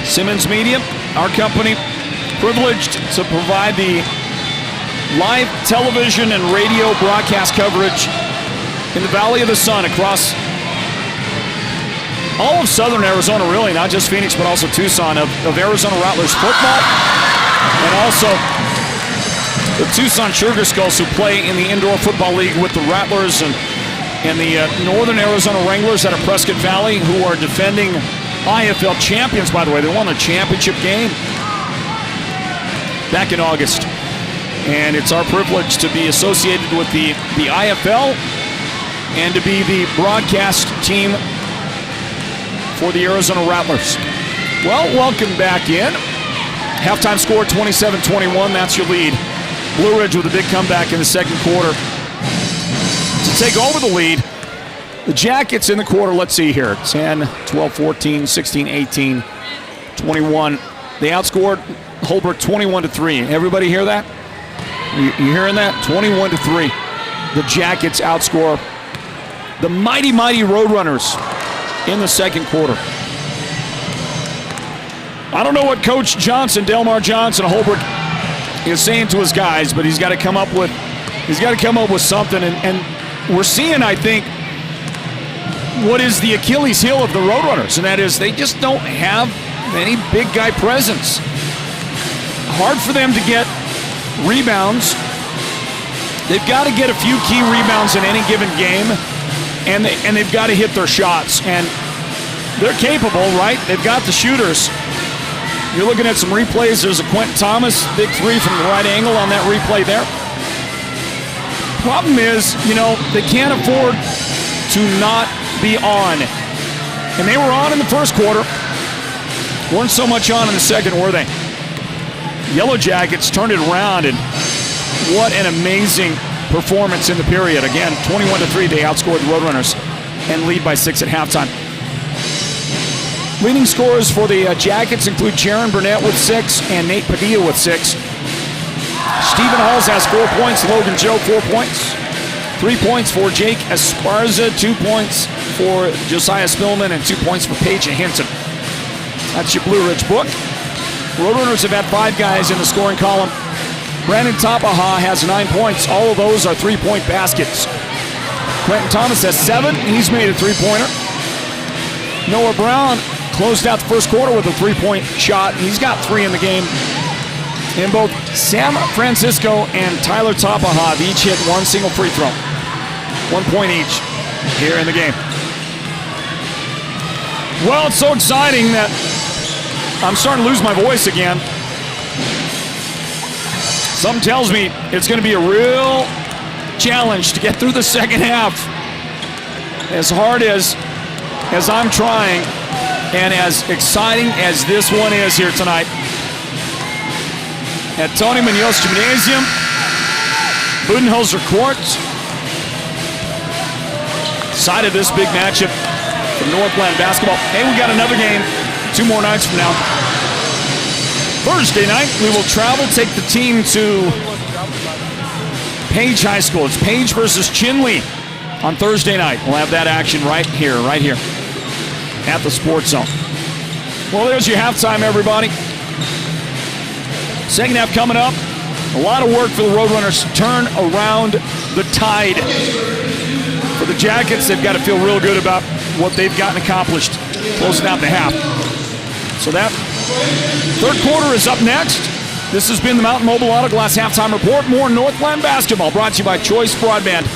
Simmons Media, our company, privileged to provide the live television and radio broadcast coverage in the Valley of the Sun across all of southern Arizona, really, not just Phoenix, but also Tucson, of Arizona Rattlers football, and also the Tucson Sugar Skulls, who play in the Indoor Football League with the Rattlers, and the Northern Arizona Wranglers out of Prescott Valley, who are defending IFL champions, by the way. They won a championship game back in August. And it's our privilege to be associated with the IFL and to be the broadcast team for the Arizona Rattlers. Well, welcome back in. Halftime score 27-21. That's your lead. Blue Ridge with a big comeback in the second quarter to take over the lead. The Jackets in the quarter, let's see here, 10, 12, 14, 16, 18, 21. They outscored Holbrook 21-3. Everybody hear that? You hearing that? 21-3. The Jackets outscore the mighty Roadrunners in the second quarter. I don't know what Coach Johnson, Delmar Johnson of Holbrook, is saying to his guys, but he's got to come up with something. And we're seeing, I think, what is the Achilles heel of the Roadrunners, and that is they just don't have any big guy presence. Hard for them to get rebounds. They've got to get a few key rebounds in any given game, and they've got to hit their shots. And they're capable, right? They've got the shooters. You're looking at some replays. There's a Quentin Thomas big three from the right angle on that replay there. Problem is, they can't afford to not be on. And they were on in the first quarter. Weren't so much on in the second, were they? Yellow Jackets turned it around, and what an amazing performance in the period. Again, 21-3, they outscored the Roadrunners and lead by 6 at halftime. Leading scorers for the Jackets include Jaron Burnett with 6 and Nate Padilla with 6. Stephen Halls has 4 points. Logan Joe, 4 points. 3 points for Jake Esparza, 2 points for Josiah Spillman, and 2 points for Paige Hinton. That's your Blue Ridge book. Roadrunners have had 5 guys in the scoring column. Brandon Tapaha has 9 points. All of those are 3-point baskets. Quentin Thomas has 7. He's made a 3-pointer. Noah Brown closed out the first quarter with a three-point shot. He's got 3 in the game. And both Sam Francisco and Tyler Tapaha have each hit 1 single free throw. 1 point each here in the game. Well, it's so exciting that I'm starting to lose my voice again. Something tells me it's going to be a real challenge to get through the second half. As hard as I'm trying, and as exciting as this one is here tonight at Tony Munoz Gymnasium, Budenholzer Court. Side of this big matchup from Northland Basketball. Hey, we got another game 2 more nights from now. Thursday night, we will travel, take the team to Page High School. It's Page versus Chinle on Thursday night. We'll have that action right here at the Sports Zone. Well, there's your halftime, everybody. Second half coming up. A lot of work for the Roadrunners to turn around the tide. For the Jackets, they've got to feel real good about what they've gotten accomplished closing out the half. So that third quarter is up next. This has been the Mountain Mobile Auto Glass Halftime Report. More Northland Basketball brought to you by Choice Broadband.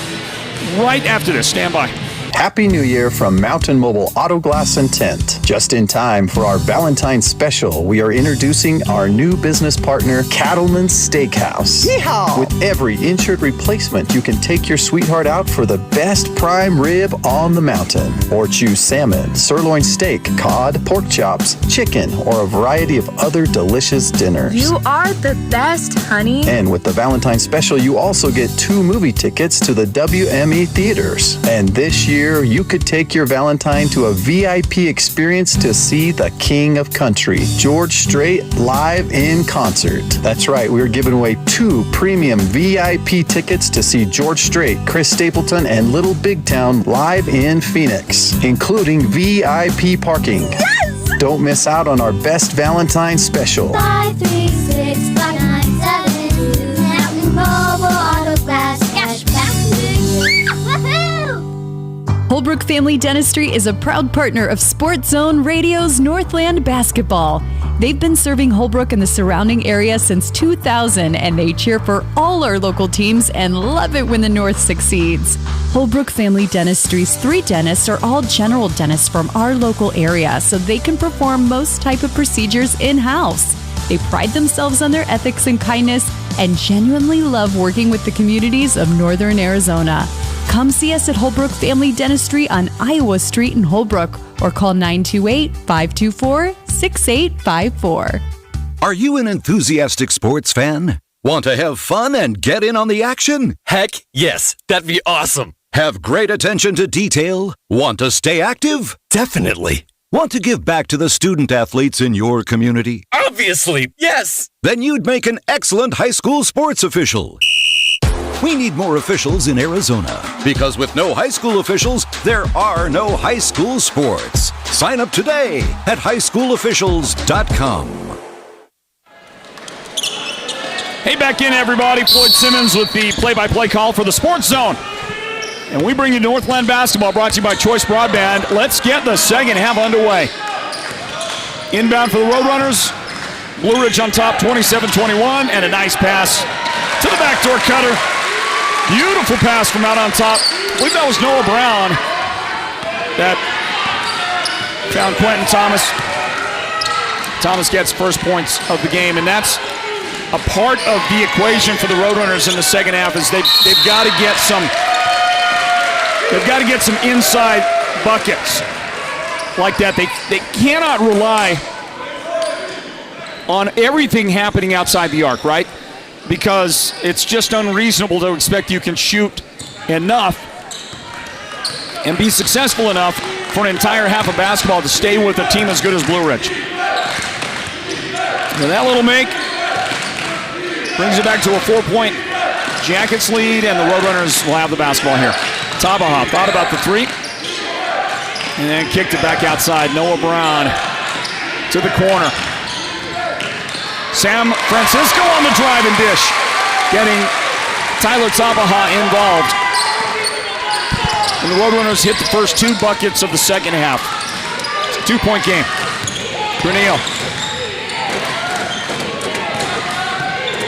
Right after this, stand by. Happy New Year from Mountain Mobile Auto Glass and Tint. Just in time for our Valentine's special, we are introducing our new business partner, Cattleman's Steakhouse. Yeehaw! With every insured replacement, you can take your sweetheart out for the best prime rib on the mountain. Or choose salmon, sirloin steak, cod, pork chops, chicken, or a variety of other delicious dinners. You are the best, honey. And with the Valentine's special, you also get 2 movie tickets to the WME theaters. And this year, you could take your Valentine to a VIP experience to see the King of Country, George Strait, live in concert. That's right, we're giving away 2 premium VIP tickets to see George Strait, Chris Stapleton, and Little Big Town live in Phoenix, including VIP parking. Yes! Don't miss out on our best Valentine special. 536-5972 Mountain Mobile Auto Glass Cashback. Woohoo! Holbrook Family Dentistry is a proud partner of Sports Zone Radio's Northland Basketball. They've been serving Holbrook and the surrounding area since 2000, and they cheer for all our local teams and love it when the North succeeds. Holbrook Family Dentistry's 3 dentists are all general dentists from our local area, so they can perform most type of procedures in-house. They pride themselves on their ethics and kindness and genuinely love working with the communities of Northern Arizona. Come see us at Holbrook Family Dentistry on Iowa Street in Holbrook or call 928-524-6854. Are you an enthusiastic sports fan? Want to have fun and get in on the action? Heck yes, that'd be awesome. Have great attention to detail? Want to stay active? Definitely. Want to give back to the student athletes in your community? Obviously, yes. Then you'd make an excellent high school sports official. We need more officials in Arizona because with no high school officials, there are no high school sports. Sign up today at highschoolofficials.com. Hey, back in, everybody. Floyd Simmons with the play-by-play call for the Sports Zone. And we bring you Northland Basketball brought to you by Choice Broadband. Let's get the second half underway. Inbound for the Roadrunners. Blue Ridge on top, 27-21, and a nice pass to the backdoor cutter. Beautiful pass from out on top. I believe that was Noah Brown that found Quentin Thomas. Thomas gets first points of the game, and that's a part of the equation for the Roadrunners in the second half. Is they've got to get some inside buckets like that. They cannot rely on everything happening outside the arc, right? Because it's just unreasonable to expect you can shoot enough and be successful enough for an entire half of basketball to stay with a team as good as Blue Ridge. And that little make brings it back to a 4-point Jackets lead, and the Roadrunners will have the basketball here. Tabaha thought about the 3 and then kicked it back outside. Noah Brown to the corner. Sam Francisco on the drive and dish, getting Tyler Tabaha involved. And the Roadrunners hit the first 2 buckets of the second half. 2-point game. Brunillo.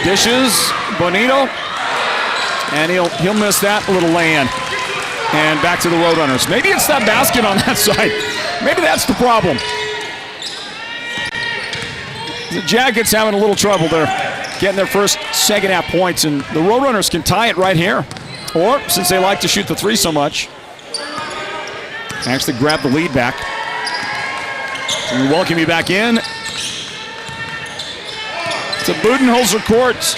Dishes, Bonito. And he'll miss that little lay-in. And back to the Roadrunners. Maybe it's that basket on that side. Maybe that's the problem. The Jackets having a little trouble there, getting their first second half points, and the Roadrunners can tie it right here. Or, since they like to shoot the three so much, actually grab the lead back. So we welcome you back in to Budenholzer Court.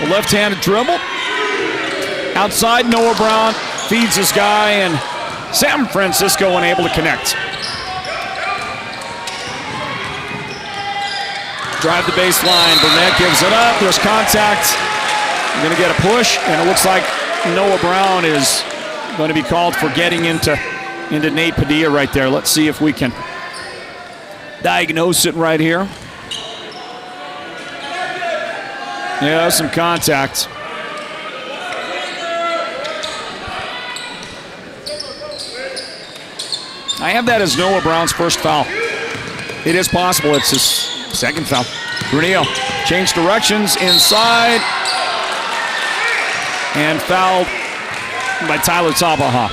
The left-handed dribble. Outside, Noah Brown feeds his guy, and San Francisco unable to connect. Drive the baseline. Burnett gives it up. There's contact. We're going to get a push, and it looks like Noah Brown is going to be called for getting into Nate Padilla right there. Let's see if we can diagnose it right here. Yeah, some contact. I have that as Noah Brown's first foul. It is possible it's his second foul. Brunillo changed directions inside and fouled by Tyler Tabaha.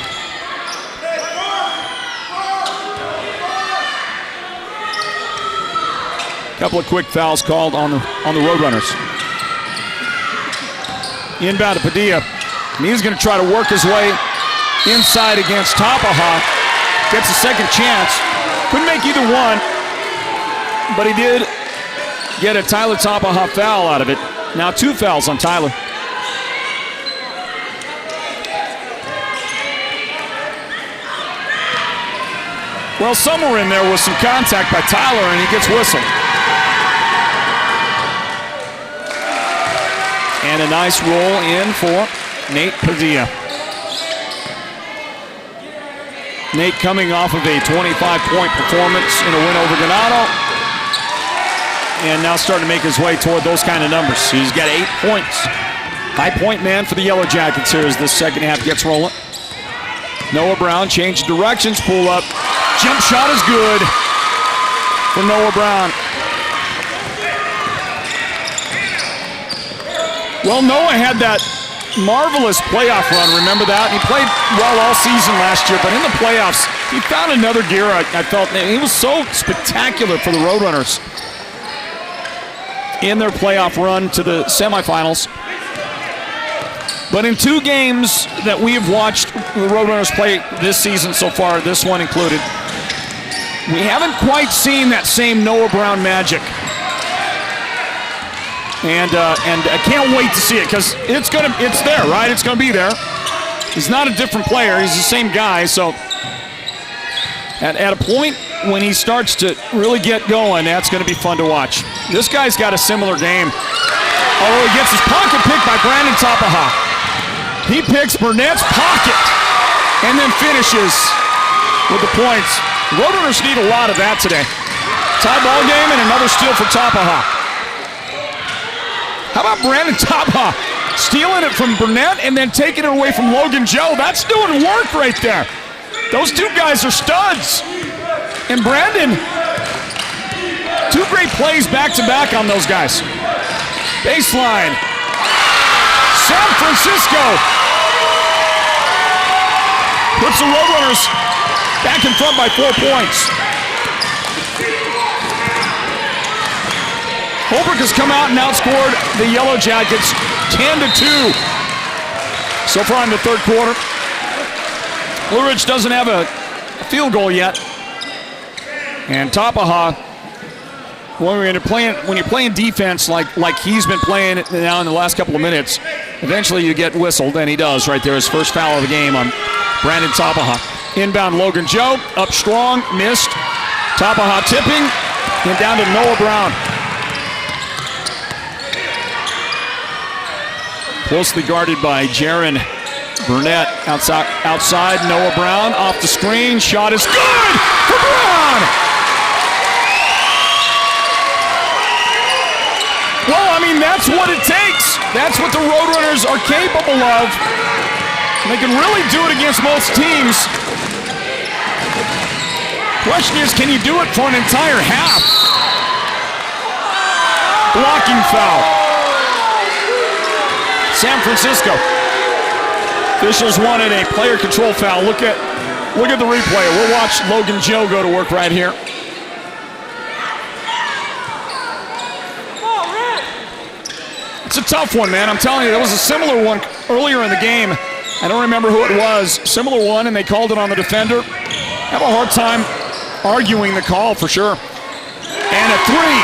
Couple of quick fouls called on the Roadrunners. Inbound to Padilla. And he's going to try to work his way inside against Tabaha. Gets a second chance. Couldn't make either one, but he did get a Tyler Tabaha foul out of it. Now 2 fouls on Tyler. Well, somewhere in there was some contact by Tyler, and he gets whistled. And a nice roll in for Nate Padilla. Nate coming off of a 25-point performance in a win over Ganado, and now starting to make his way toward those kind of numbers. He's got 8 points. High point man for the Yellow Jackets here as this second half gets rolling. Noah Brown changed directions, pull up. Jump shot is good for Noah Brown. Well, Noah had that marvelous playoff run, remember that? He played well all season last year, but in the playoffs, he found another gear. I felt he was so spectacular for the Roadrunners in their playoff run to the semifinals. But in 2 games that we have watched the Roadrunners play this season so far, this one included, we haven't quite seen that same Noah Brown magic. And I can't wait to see it because it's there, right? It's going to be there. He's not a different player. He's the same guy. So at a point when he starts to really get going, that's going to be fun to watch. This guy's got a similar game. Although he gets his pocket picked by Brandon Tapaha. He picks Burnett's pocket and then finishes with the points. Roadrunners need a lot of that today. Tie ball game and another steal for Tapaha. How about Brandon Tapaha stealing it from Burnett and then taking it away from Logan Joe? That's doing work right there. Those 2 guys are studs. And Brandon, 2 great plays back-to-back on those guys. Baseline. San Francisco puts the Roadrunners back in front by 4 points. Holbrook has come out and outscored the Yellow Jackets 10-2 so far in the third quarter. Blue Ridge doesn't have a field goal yet. And Tapaha, when you're playing defense like he's been playing now in the last couple of minutes, eventually you get whistled, and he does right there. His first foul of the game on Brandon Tapaha. Inbound Logan Joe, up strong, missed. Tapaha tipping, and down to Noah Brown. Closely guarded by Jaron Burnett. Outside, Noah Brown off the screen. Shot is good for Brown! Well, I mean, that's what it takes. That's what the Roadrunners are capable of. They can really do it against most teams. Question is, can you do it for an entire half? Blocking foul. San Francisco. Officials wanted a player control foul. Look at the replay. We'll watch Logan Joe go to work right here. It's a tough one, man. I'm telling you, there was a similar one earlier in the game. I don't remember who it was. Similar one, and they called it on the defender. Have a hard time arguing the call for sure. And a three.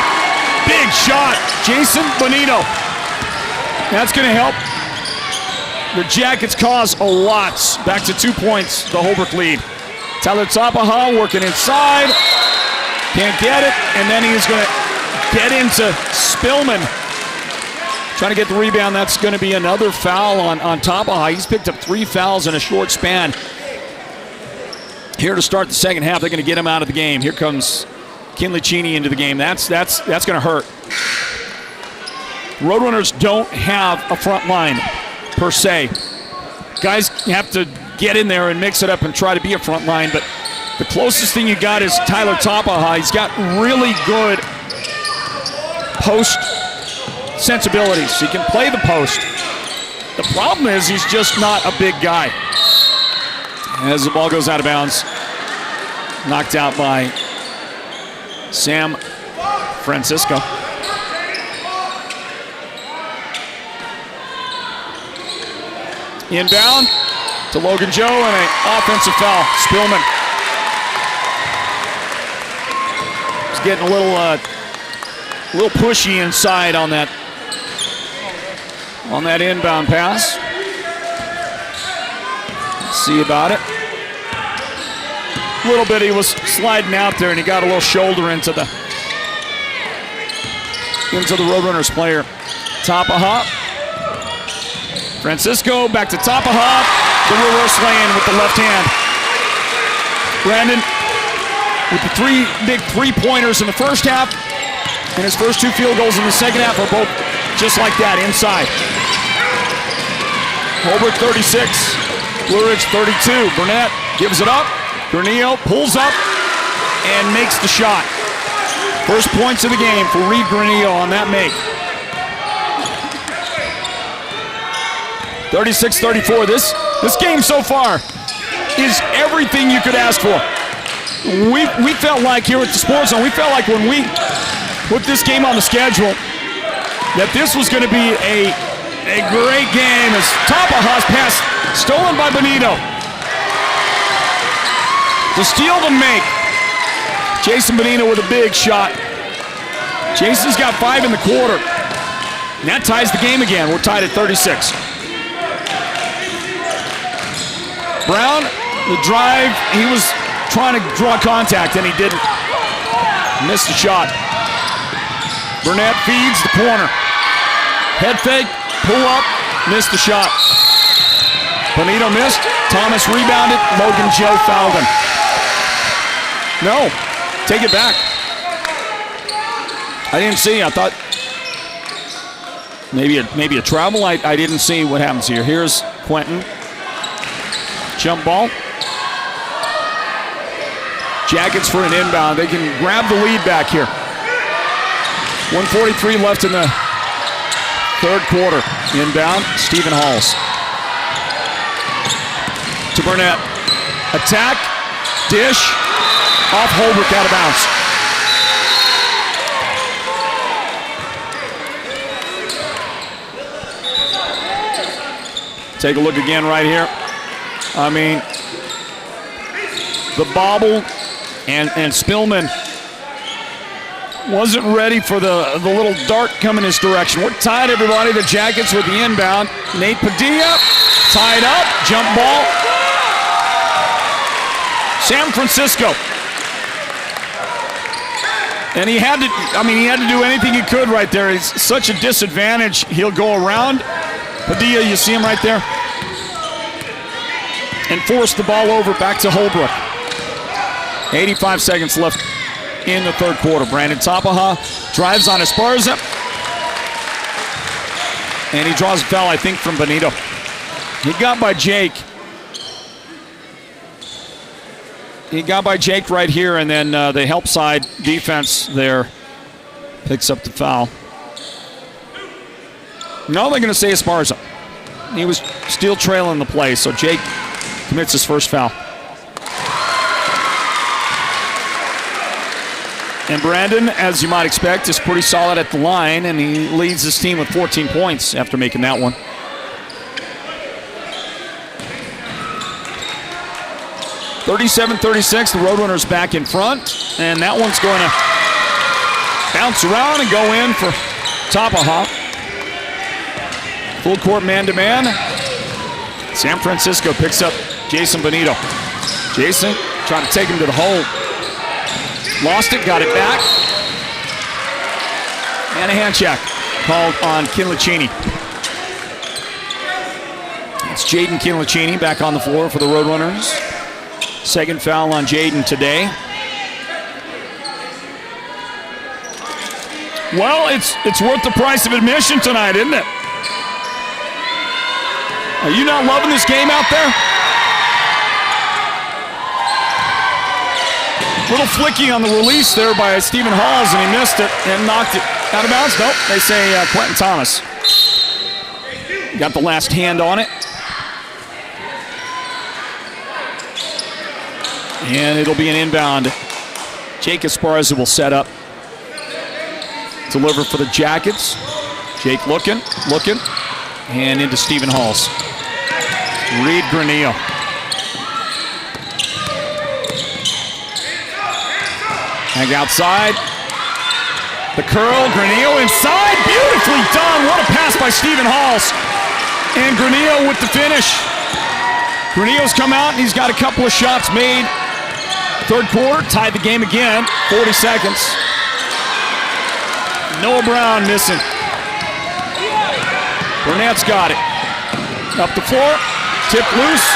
Big shot. Jason Bonito. That's going to help the Jackets cause a lot. Back to 2 points, the Holbrook lead. Tyler Tapaha working inside. Can't get it. And then he's going to get into Spillman. Trying to get the rebound. That's going to be another foul on Tapaha. He's picked up 3 fouls in a short span. Here to start the second half, they're going to get him out of the game. Here comes Kinley Cheney into the game. That's going to hurt. Roadrunners don't have a front line, per se. Guys have to get in there and mix it up and try to be a front line, but the closest thing you got is Tyler Tapaha. He's got really good post sensibilities. He can play the post. The problem is he's just not a big guy. As the ball goes out of bounds, knocked out by Sam Francisco. Inbound to Logan Joe and an offensive foul. Spillman. He's getting a little pushy inside on that inbound pass. See about it. A little bit, he was sliding out there and he got a little shoulder into the Roadrunners player. Tapaha. Francisco back to Tapaha. The reverse lane with the left hand. Brandon with the 3 big three-pointers in the first half, and his first 2 field goals in the second half are both just like that, inside. Holbrook 36, Blue Ridge 32. Burnett gives it up. Granillo pulls up and makes the shot. First points of the game for Reed Granillo on that make. 36-34. This game so far is everything you could ask for. We felt like here at the Sports Zone, we felt like when we put this game on the schedule that this was going to be a great game. As Tapaha's pass stolen by Bonito. To steal the make. Jason Bonito with a big shot. Jason's got 5 in the quarter. And that ties the game again. We're tied at 36. Brown, the drive, he was trying to draw contact and he didn't. Missed the shot. Burnett feeds the corner. Head fake, pull up, missed the shot. Bonito missed. Thomas rebounded. Logan Joe fouled him. No, take it back. I didn't see. I thought maybe a travel. I didn't see what happens here. Here's Quentin. Jump ball. Jackets for an inbound. They can grab the lead back here. 1:43 left in the third quarter. Inbound, Stephen Halls. To Burnett. Attack, dish, off Holbrook, out of bounds. Take a look again right here. I mean, the bobble and Spillman wasn't ready for the little dart coming his direction. We're tied, everybody. The Jackets with the inbound. Nate Padilla tied up. Jump ball. San Francisco. And he had to do anything he could right there. It's such a disadvantage. He'll go around Padilla, you see him right there, and force the ball over back to Holbrook. 85 seconds left in the third quarter. Brandon Tapaha drives on Esparza, and he draws a foul, I think, from Bonito. He got by Jake. He got by Jake right here, and then the help side defense there picks up the foul. No, they're going to say Esparza. He was still trailing the play, so Jake commits his first foul. And Brandon, as you might expect, is pretty solid at the line, and he leads his team with 14 points after making that one. (37-36), the Roadrunners back in front, and that one's going to bounce around and go in for Tapaha. Full court man-to-man. San Francisco picks up Jason Benito. Jason trying to take him to the hole. Lost it, got it back. And a hand check called on Kinlachini. It's Jaden Kinlachini back on the floor for the Roadrunners. Second foul on Jaden today. Well, it's worth the price of admission tonight, isn't it? Are you not loving this game out there? Little flicky on the release there by Stephen Halls, and he missed it and knocked it out of bounds. Nope, they say Quentin Thomas. Got the last hand on it. And it'll be an inbound. Jake Esparza will set up. Deliver for the Jackets. Jake looking, and into Stephen Halls. Reed Granillo. Hang outside. The curl, Granillo inside. Beautifully done. What a pass by Stephen Halls. And Granillo with the finish. Granillo's come out and he's got a couple of shots made. Third quarter, tied the game again. 40 seconds. Noah Brown missing. Burnett's got it. Up the floor. Tip loose.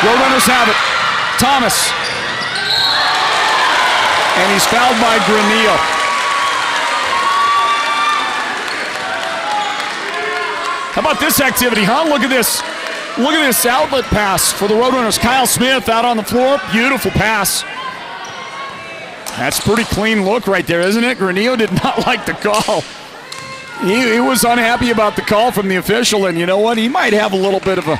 Roadrunners have it. Thomas. And he's fouled by Granillo. How about this activity, huh? Look at this. Look at this outlet pass for the Roadrunners. Kyle Smith out on the floor. Beautiful pass. That's a pretty clean look right there, isn't it? Granillo did not like the call. He was unhappy about the call from the official, and you know what? He might have a little bit of a...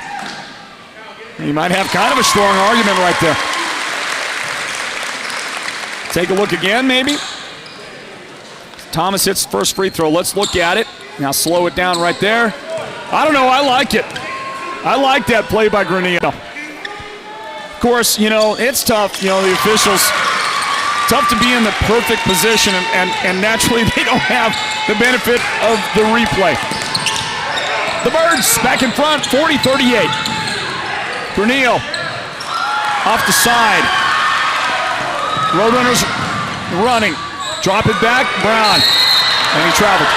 He might have kind of a strong argument right there. Take a look again, maybe. Thomas hits the first free throw. Let's look at it. Now slow it down right there. I don't know. I like it. I like that play by Granillo. Of course, you know, it's tough. You know, the officials, tough to be in the perfect position, and naturally they don't have the benefit of the replay. The Birds back in front, 40-38. Granillo off the side. Roadrunners running. Drop it back, Brown. And he traveled.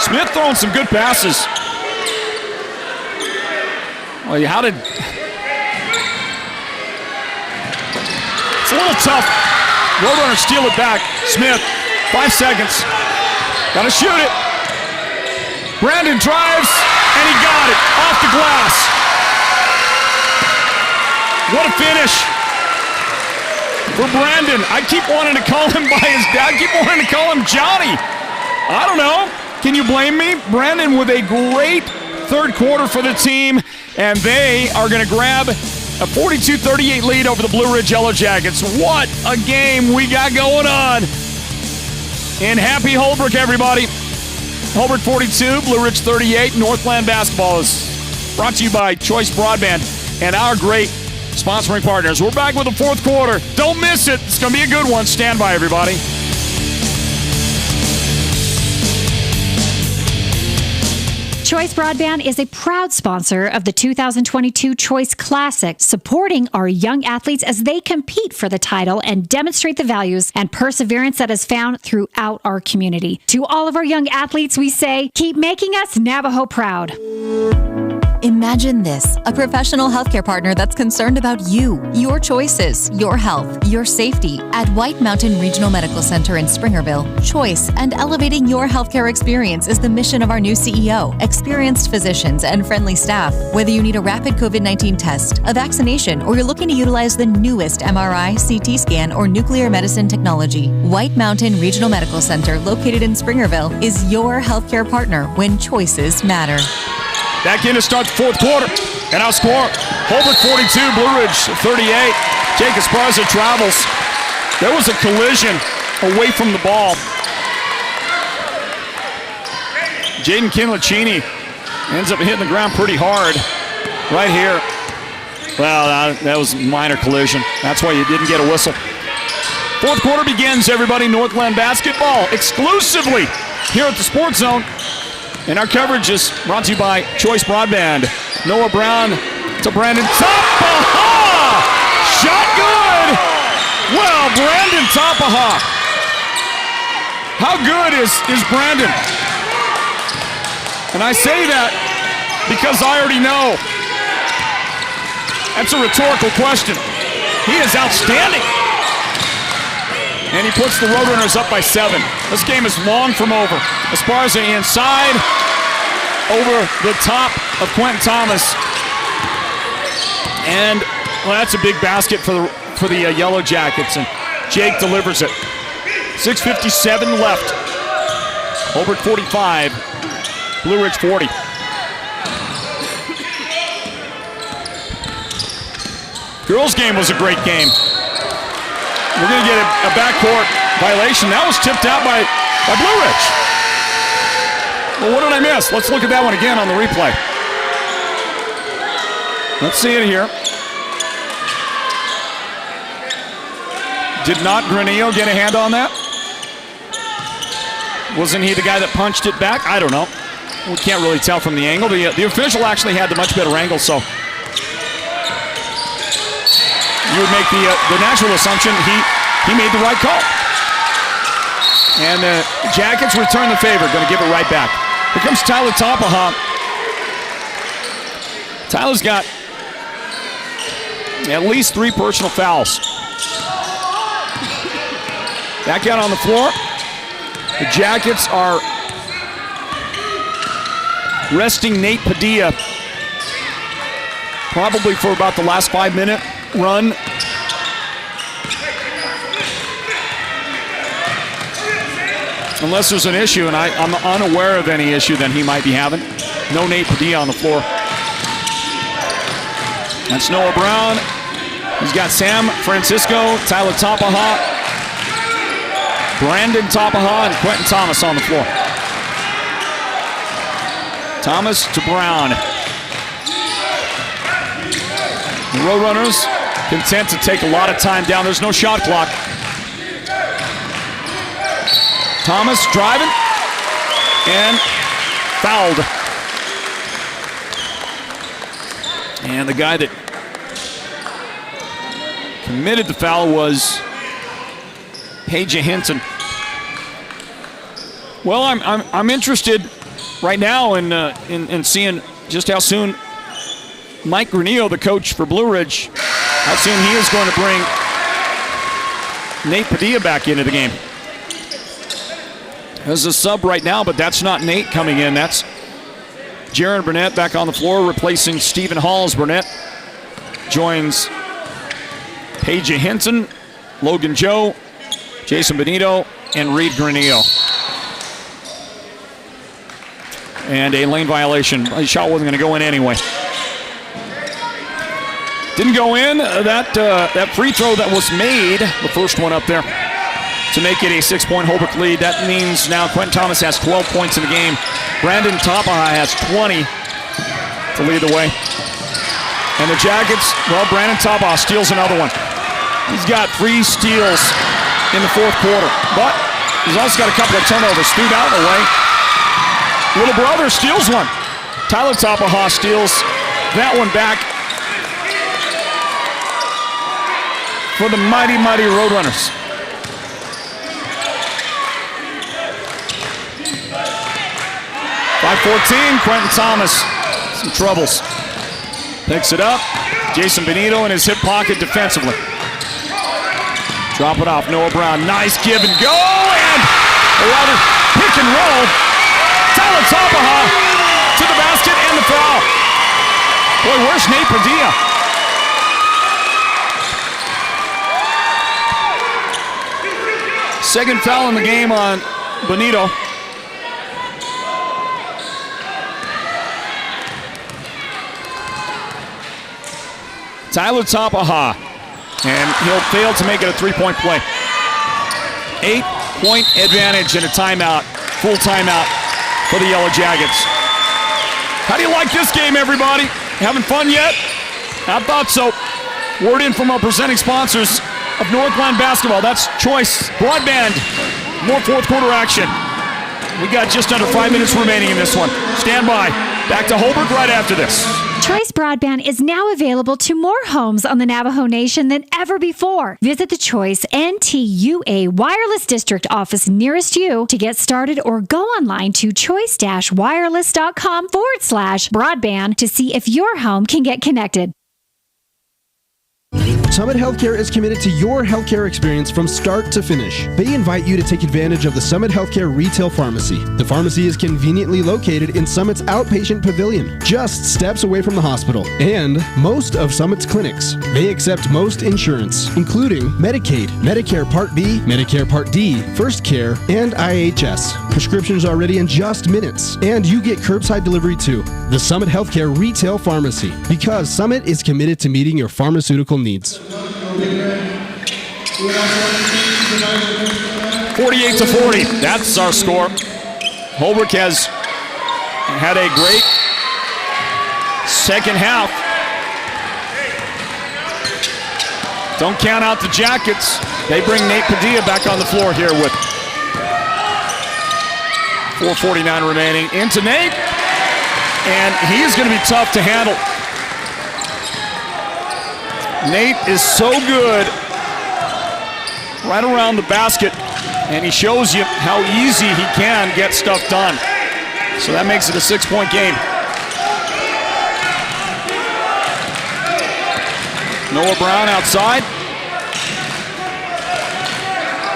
Smith throwing some good passes. Well, how did... It's a little tough. Roadrunners steal it back. Smith, 5 seconds. Gotta shoot it. Brandon drives, and he got it off the glass. What a finish for Brandon. I keep wanting to call him by his dad. I keep wanting to call him Johnny. I don't know. Can you blame me? Brandon with a great third quarter for the team, and they are going to grab a 42-38 lead over the Blue Ridge Yellow Jackets. What a game we got going on. And happy Holbrook, everybody. Holbrook 42, Blue Ridge 38. Northland Basketball is brought to you by Choice Broadband and our great sponsoring partners. We're back with the fourth quarter. Don't miss it. It's going to be a good one. Stand by, everybody. Choice Broadband is a proud sponsor of the 2022 Choice Classic, supporting our young athletes as they compete for the title and demonstrate the values and perseverance that is found throughout our community. To all of our young athletes, we say, keep making us Navajo proud. Imagine this, a professional healthcare partner that's concerned about you, your choices, your health, your safety. At White Mountain Regional Medical Center in Springerville, choice and elevating your healthcare experience is the mission of our new CEO. Experienced physicians and friendly staff. Whether you need a rapid COVID-19 test, a vaccination, or you're looking to utilize the newest MRI, CT scan, or nuclear medicine technology, White Mountain Regional Medical Center, located in Springerville, is your healthcare partner when choices matter. Back in to start the fourth quarter. And our score, Holbrook 42, Blue Ridge 38. Jake Esparza travels. There was a collision away from the ball. Jaden Kinlachini ends up hitting the ground pretty hard right here. Well, that was a minor collision. That's why you didn't get a whistle. Fourth quarter begins, everybody. Northland Basketball exclusively here at the Sports Zone. And our coverage is brought to you by Choice Broadband. Noah Brown to Brandon Tapaha. Shot good. Well, Brandon Tapaha. How good is Brandon? And I say that because I already know. That's a rhetorical question. He is outstanding. And he puts the Roadrunners up by 7. This game is long from over. Esparza inside, over the top of Quentin Thomas. And, well, that's a big basket for the Yellow Jackets, and Jake delivers it. 6:57 left. Holbrook 45, Blue Ridge 40. Girls' game was a great game. We're going to get a backcourt violation. That was tipped out by Blue Ridge. Well, what did I miss? Let's look at that one again on the replay. Let's see it here. Did not Granillo get a hand on that? Wasn't he the guy that punched it back? I don't know. We can't really tell from the angle. The official actually had the much better angle, so you would make the natural assumption he made the right call. And the Jackets return the favor. Going to give it right back. Here comes Tyler Tapaha. Tyler's got at least 3 personal fouls. Back out on the floor. The Jackets are resting Nate Padilla probably for about the last 5-minute run. Unless there's an issue, and I'm unaware of any issue that he might be having. No Nate Padilla on the floor. That's Noah Brown. He's got Sam Francisco, Tyler Tapaha, Brandon Tapaha, and Quentin Thomas on the floor. Thomas to Brown. The Roadrunners content to take a lot of time down. There's no shot clock. Thomas driving and fouled. And the guy that committed the foul was Paige Hinton. Well, I'm interested right now in seeing just how soon Mike Granillo, the coach for Blue Ridge, how soon he is going to bring Nate Padilla back into the game. There's a sub right now, but that's not Nate coming in. That's Jaron Burnett back on the floor, replacing Stephen Halls. Burnett joins Paige Hinton, Logan Joe, Jason Benito, and Reed Granillo. And a lane violation. The shot wasn't going to go in anyway. Didn't go in. That free throw that was made, the first one up there, to make it a 6-point Holbrook lead. That means now Quentin Thomas has 12 points in the game. Brandon Tapaha has 20 to lead the way. And the Jackets, well, Brandon Tapaha steals another one. He's got 3 steals in the fourth quarter. But he's also got a couple of turnovers. Threw out of the way. Little brother steals one. Tyler Tapaha steals that one back for the mighty, mighty Roadrunners. 5:14, Quentin Thomas some troubles. Picks it up. Jason Benito in his hip pocket defensively. Drop it off. Noah Brown. Nice give and go. And a rather pick and roll. Tyler Tapaha to the basket and the foul. Boy, where's Nate Padilla? Second foul in the game on Benito. Tyler Tapaha, and he'll fail to make it a three-point play. 8-point advantage and a timeout, full timeout for the Yellow Jackets. How do you like this game, everybody? Having fun yet? I thought so. Word in from our presenting sponsors of Northland Basketball. That's Choice Broadband. More fourth quarter action. We got just under 5 minutes remaining in this one. Stand by. Back to Holbrook right after this. Choice Broadband is now available to more homes on the Navajo Nation than ever before. Visit the Choice NTUA Wireless District office nearest you to get started, or go online to choice-wireless.com/broadband to see if your home can get connected. Summit Healthcare is committed to your healthcare experience from start to finish. They invite you to take advantage of the Summit Healthcare Retail Pharmacy. The pharmacy is conveniently located in Summit's outpatient pavilion, just steps away from the hospital, and most of Summit's clinics. They accept most insurance, including Medicaid, Medicare Part B, Medicare Part D, First Care, and IHS. Prescriptions are ready in just minutes, and you get curbside delivery too. The Summit Healthcare Retail Pharmacy, because Summit is committed to meeting your pharmaceutical needs. 48-40. That's our score. Holbrook has had a great second half. Don't count out the Jackets. They bring Nate Padilla back on the floor here with 4:49 remaining. Into Nate. And he's going to be tough to handle. Nate is so good right around the basket, and he shows you how easy he can get stuff done. So that makes it a 6-point game. Noah Brown outside.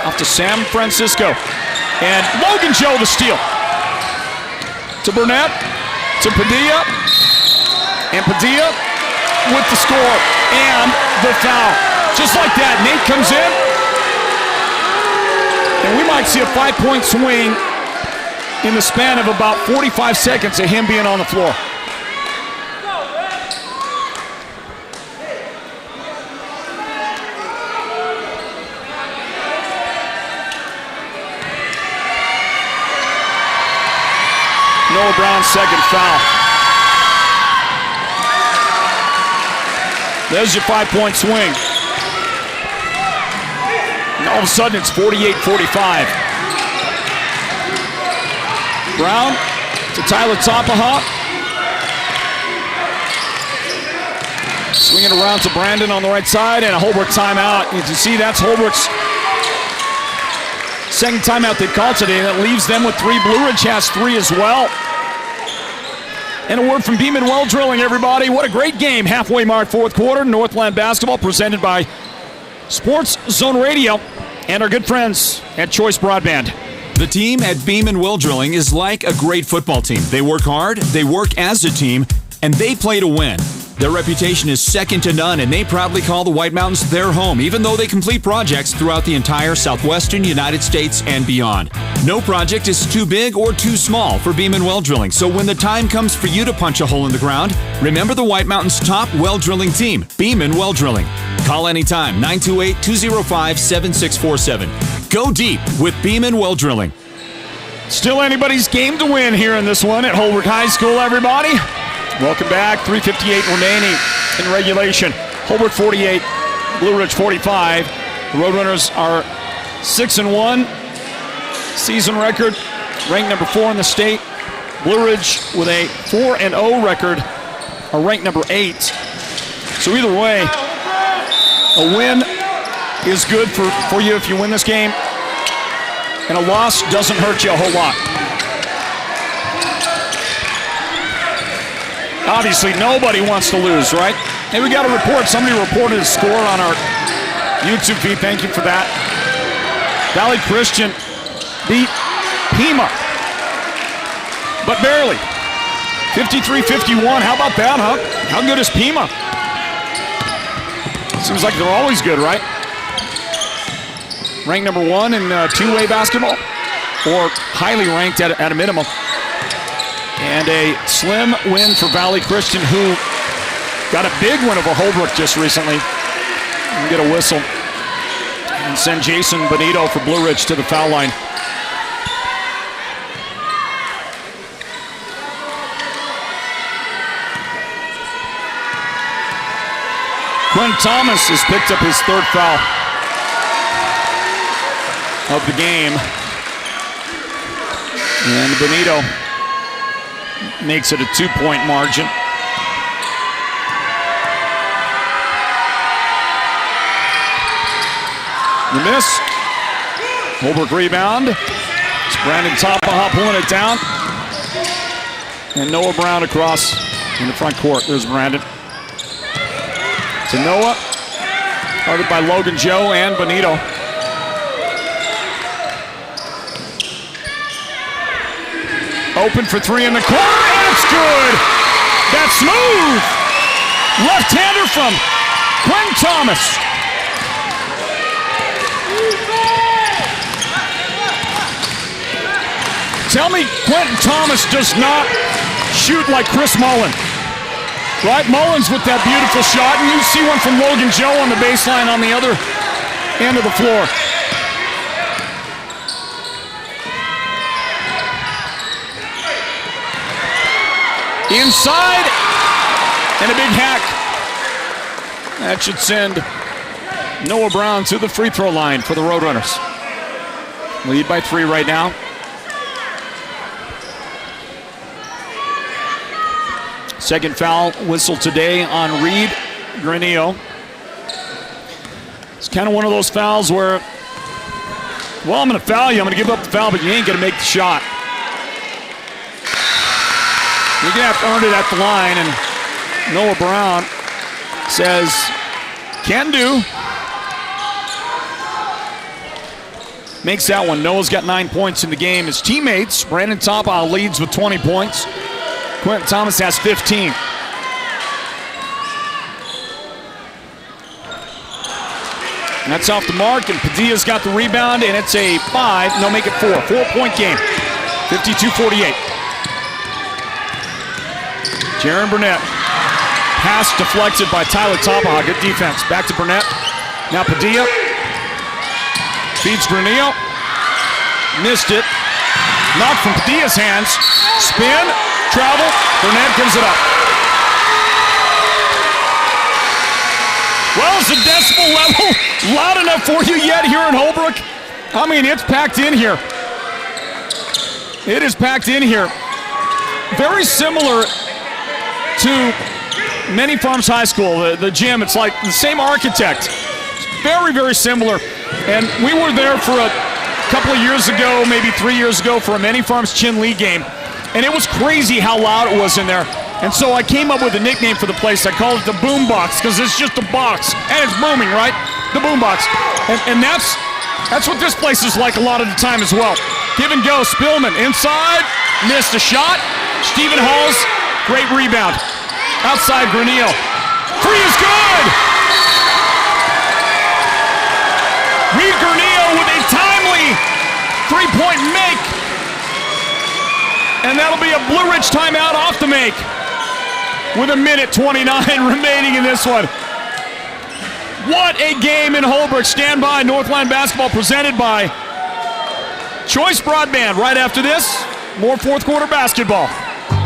Off to San Francisco. And Logan Joe the steal. To Burnett. To Padilla. And Padilla with the score and the foul. Just like that, Nate comes in, and we might see a 5-point swing in the span of about 45 seconds of him being on the floor. Noah Brown's second foul. There's your 5-point swing. And all of a sudden it's 48-45. Brown to Tyler Tapaha. Swinging around to Brandon on the right side, and a Holbrook timeout. You can see that's Holbrook's second timeout they called today. That leaves them with 3. Blue Ridge has 3 as well. And a word from Beeman Well Drilling, everybody. What a great game. Halfway mark, fourth quarter. Northland Basketball presented by Sports Zone Radio and our good friends at Choice Broadband. The team at Beeman Well Drilling is like a great football team. They work hard, they work as a team, and they play to win. Their reputation is second to none, and they proudly call the White Mountains their home, even though they complete projects throughout the entire southwestern United States and beyond. No project is too big or too small for Beeman Well Drilling, so when the time comes for you to punch a hole in the ground, remember the White Mountains' top well drilling team, Beeman Well Drilling. Call anytime, 928-205-7647. Go deep with Beeman Well Drilling. Still anybody's game to win here in this one at Holbrook High School, everybody. Welcome back. 3:58 remaining in regulation. Holbrook 48, Blue Ridge 45. The Roadrunners are 6-1 season record, ranked number 4 in the state. Blue Ridge with a 4-0 record are ranked number 8. So either way, a win is good for you if you win this game, and a loss doesn't hurt you a whole lot. Obviously, nobody wants to lose, right? Hey, we got a report. Somebody reported a score on our YouTube feed. Thank you for that. Valley Christian beat Pima, but barely. 53-51. How about that, huh? How good is Pima? Seems like they're always good, right? Ranked number 1 in two-way basketball, or highly ranked at a minimum. And a slim win for Valley Christian, who got a big win over Holbrook just recently. And get a whistle and send Jason Benito for Blue Ridge to the foul line. Quentin Thomas has picked up his 3rd foul of the game. And Benito makes it a 2-point margin. The miss. Holbrook rebound. It's Brandon Topaha pulling it down. And Noah Brown across in the front court. There's Brandon. To Noah. Guarded by Logan Joe and Benito. Open for 3 in the corner, and it's good. That's smooth. Left-hander from Quentin Thomas. Tell me Quentin Thomas does not shoot like Chris Mullen. Right? Mullen's with that beautiful shot, and you see one from Logan Joe on the baseline on the other end of the floor. Inside, and a big hack. That should send Noah Brown to the free throw line for the Roadrunners. Lead by 3 right now. Second foul whistle today on Reed Granillo. It's kind of one of those fouls where, well, I'm going to foul you. I'm going to give up the foul, but you ain't going to make the shot. You're going to have to earn it at the line, and Noah Brown says, can do. Makes that one. Noah's got 9 points in the game. His teammates, Brandon Topaha leads with 20 points. Quentin Thomas has 15. And that's off the mark, and Padilla's got the rebound, and it's a 5. No, make it 4. 4-point game. 52-48. Jaron Burnett. Pass deflected by Tyler Topaha. Good defense. Back to Burnett. Now Padilla. Feeds Granillo. Missed it. Knocked from Padilla's hands. Spin. Travel. Burnett gives it up. Well, is the decibel level loud enough for you yet here in Holbrook? I mean, it's packed in here. It is packed in here. Very similar to Many Farms High School, the gym. It's like the same architect. It's very, very similar. And we were there for a couple of years ago, maybe 3 years ago, for a Many Farms Chin Lee game. And it was crazy how loud it was in there. And so I came up with a nickname for the place. I called it the Boom Box, because it's just a box. And it's booming, right? The Boom Box. And that's what this place is like a lot of the time as well. Give and go. Spillman inside. Missed a shot. Stephen Halls, great rebound. Outside Granillo. Free is good! Reed Granillo with a timely three-point make. And that'll be a Blue Ridge timeout off the make. With 1:29 remaining in this one. What a game in Holbrook. Stand by. Northland Basketball presented by Choice Broadband. Right after this, more fourth quarter basketball.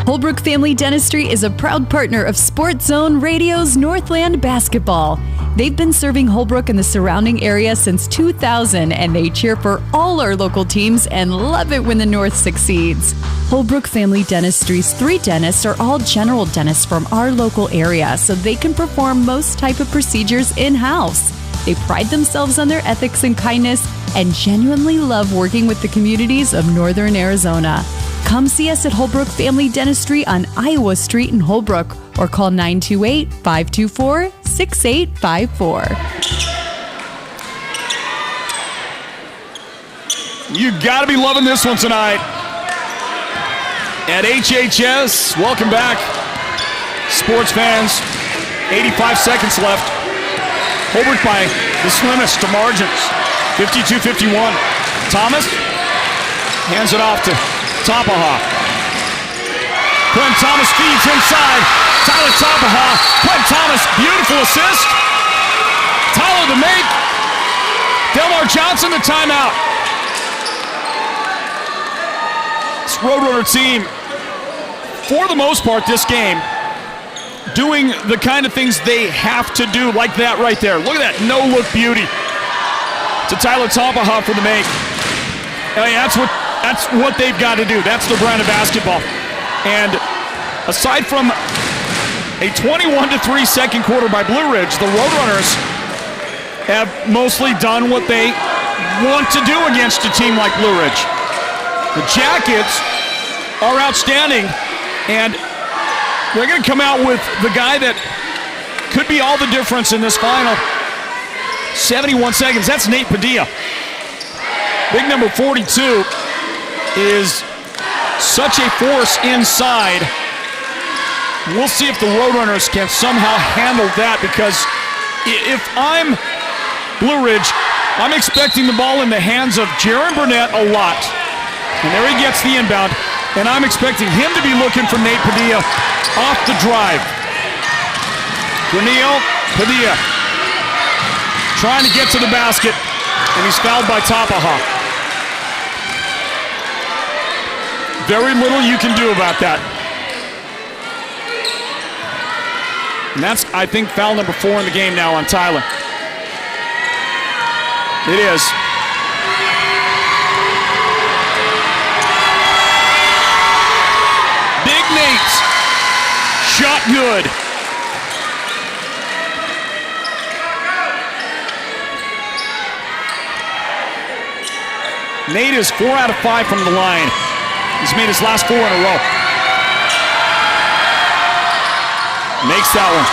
Holbrook Family Dentistry is a proud partner of Sports Zone Radio's Northland Basketball. They've been serving Holbrook and the surrounding area since 2000, and they cheer for all our local teams and love it when the North succeeds. Holbrook Family Dentistry's 3 dentists are all general dentists from our local area, so they can perform most type of procedures in-house. They pride themselves on their ethics and kindness and genuinely love working with the communities of Northern Arizona. Come see us at Holbrook Family Dentistry on Iowa Street in Holbrook or call 928-524-6854. You got to be loving this one tonight. At HHS, welcome back, sports fans. 85 seconds left. Holbrook by the slimmest of margins, 52-51. Thomas hands it off to Tapaha. Quentin Thomas feeds inside. Tyler Tapaha. Quentin Thomas, beautiful assist. Tyler to make. Delmar Johnson the timeout. This Roadrunner team, for the most part this game, doing the kind of things they have to do, like that right there. Look at that no-look beauty to Tyler Tapaha for the make. I mean, that's what they've got to do. That's their brand of basketball. And aside from a 21-3 second quarter by Blue Ridge, the Roadrunners have mostly done what they want to do against a team like Blue Ridge. The Jackets are outstanding, and they're going to come out with the guy that could be all the difference in this final. 71 seconds. That's Nate Padilla. Big number 42 is such a force inside. We'll see if the Roadrunners can somehow handle that, because if I'm Blue Ridge, I'm expecting the ball in the hands of Jaron Burnett a lot. And there he gets the inbound. And I'm expecting him to be looking for Nate Padilla off the drive. Granillo, Padilla trying to get to the basket, and he's fouled by Tapaha. Very little you can do about that. And that's, I think, foul number 4 in the game now on Tyler. It is. Big Nate. Shot good. Nate is 4 out of 5 from the line. He's made his last 4 in a row. Makes that one.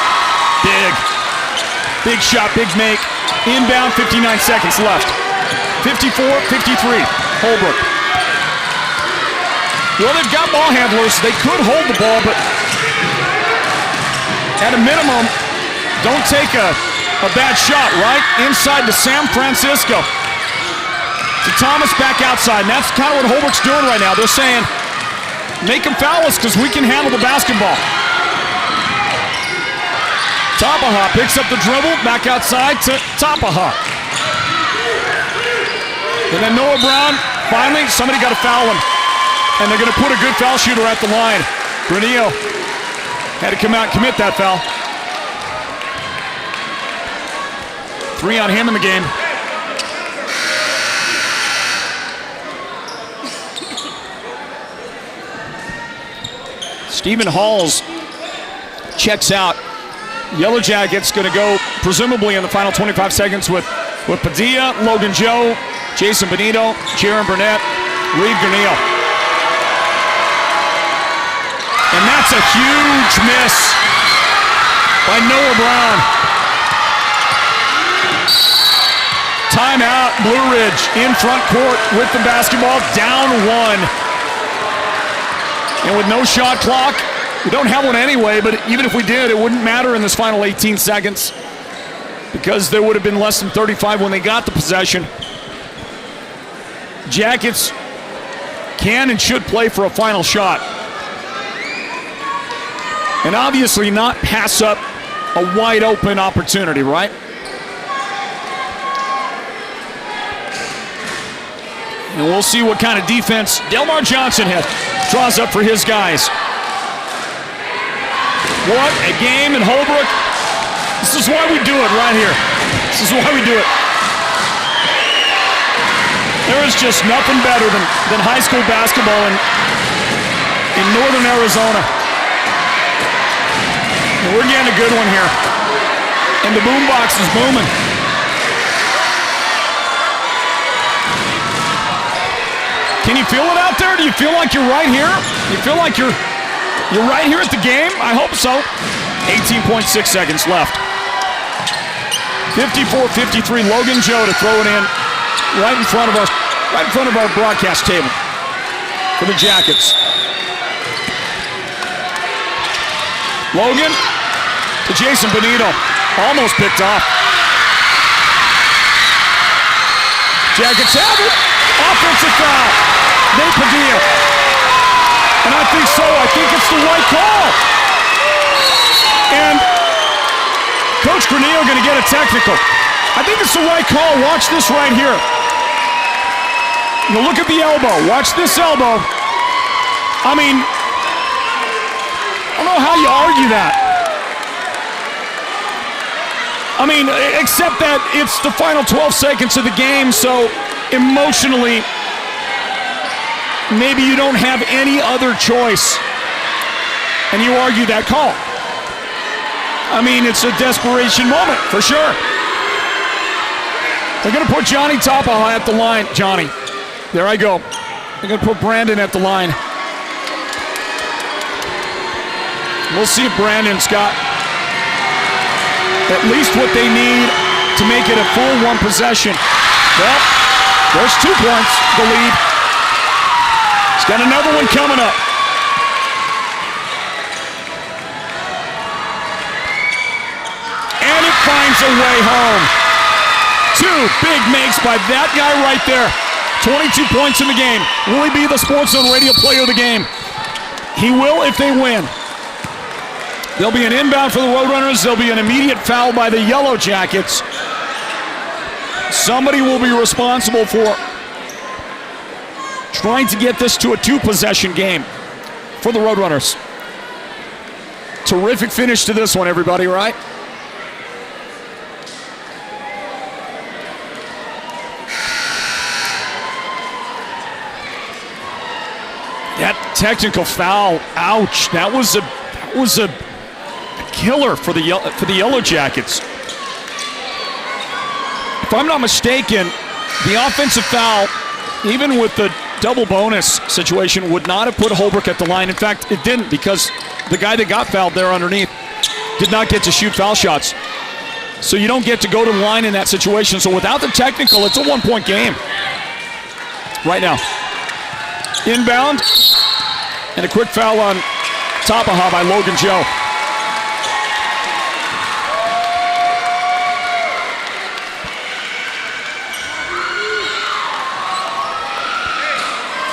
Big shot, big make. Inbound, 59 seconds left. 54-53, Holbrook. Well, they've got ball handlers. They could hold the ball, but at a minimum, don't take a bad shot, right? Inside to San Francisco. To Thomas back outside, and that's kind of what Holbrook's doing right now. They're saying, make them foul us because we can handle the basketball. Tapaha picks up the dribble, back outside to Tapaha. And then Noah Brown, finally, somebody got to foul him. And they're going to put a good foul shooter at the line. Granillo had to come out and commit that foul. 3 on him in the game. Stephen Halls checks out. Yellow Jackets going to go presumably in the final 25 seconds with Padilla, Logan Joe, Jason Benito, Jaron Burnett, Reed Granillo. And that's a huge miss by Noah Brown. Timeout, Blue Ridge in front court with the basketball, down 1. And with no shot clock, we don't have one anyway, but even if we did, it wouldn't matter in this final 18 seconds because there would have been less than 35 when they got the possession. Jackets can and should play for a final shot. And obviously not pass up a wide open opportunity, right? And we'll see what kind of defense Delmar Johnson draws up for his guys. What a game in Holbrook. This is why we do it right here. This is why we do it. There is just nothing better than high school basketball in northern Arizona. And we're getting a good one here. And the boombox is booming. Can you feel it out there? Do you feel like you're right here? You feel like you're right here at the game? I hope so. 18.6 seconds left. 54-53. Logan Joe to throw it in right in front of our broadcast table for the Jackets. Logan to Jason Benito. Almost picked off. Jackets have it. Offensive foul. Nate Padilla. And I think so. I think it's the right call. And Coach Granillo going to get a technical. I think it's the right call. Watch this right here. You look at the elbow. Watch this elbow. I mean, I don't know how you argue that. I mean, except that it's the final 12 seconds of the game, so emotionally, maybe you don't have any other choice, and you argue that call. I mean, it's a desperation moment, for sure. They're going to put Johnny Tapaha at the line. Johnny, there I go. They're going to put Brandon at the line. We'll see if Brandon's got at least what they need to make it a full one possession. Well, there's 2 points, the lead. He's got another one coming up. And it finds a way home. 2 big makes by that guy right there. 22 points in the game. Will he be the Sports Zone Radio Player of the Game? He will if they win. There'll be an inbound for the Roadrunners. There'll be an immediate foul by the Yellow Jackets. Somebody will be responsible for trying to get this to a 2-possession game for the Roadrunners. Terrific finish to this one, everybody, right? That technical foul, ouch. That was a killer for the Yellow Jackets. If I'm not mistaken, the offensive foul, even with the double bonus situation, would not have put Holbrook at the line. In fact, it didn't, because the guy that got fouled there underneath did not get to shoot foul shots. So you don't get to go to the line in that situation. So without the technical, it's a 1-point game right now. Inbound, and a quick foul on Tapaha by Logan Joe.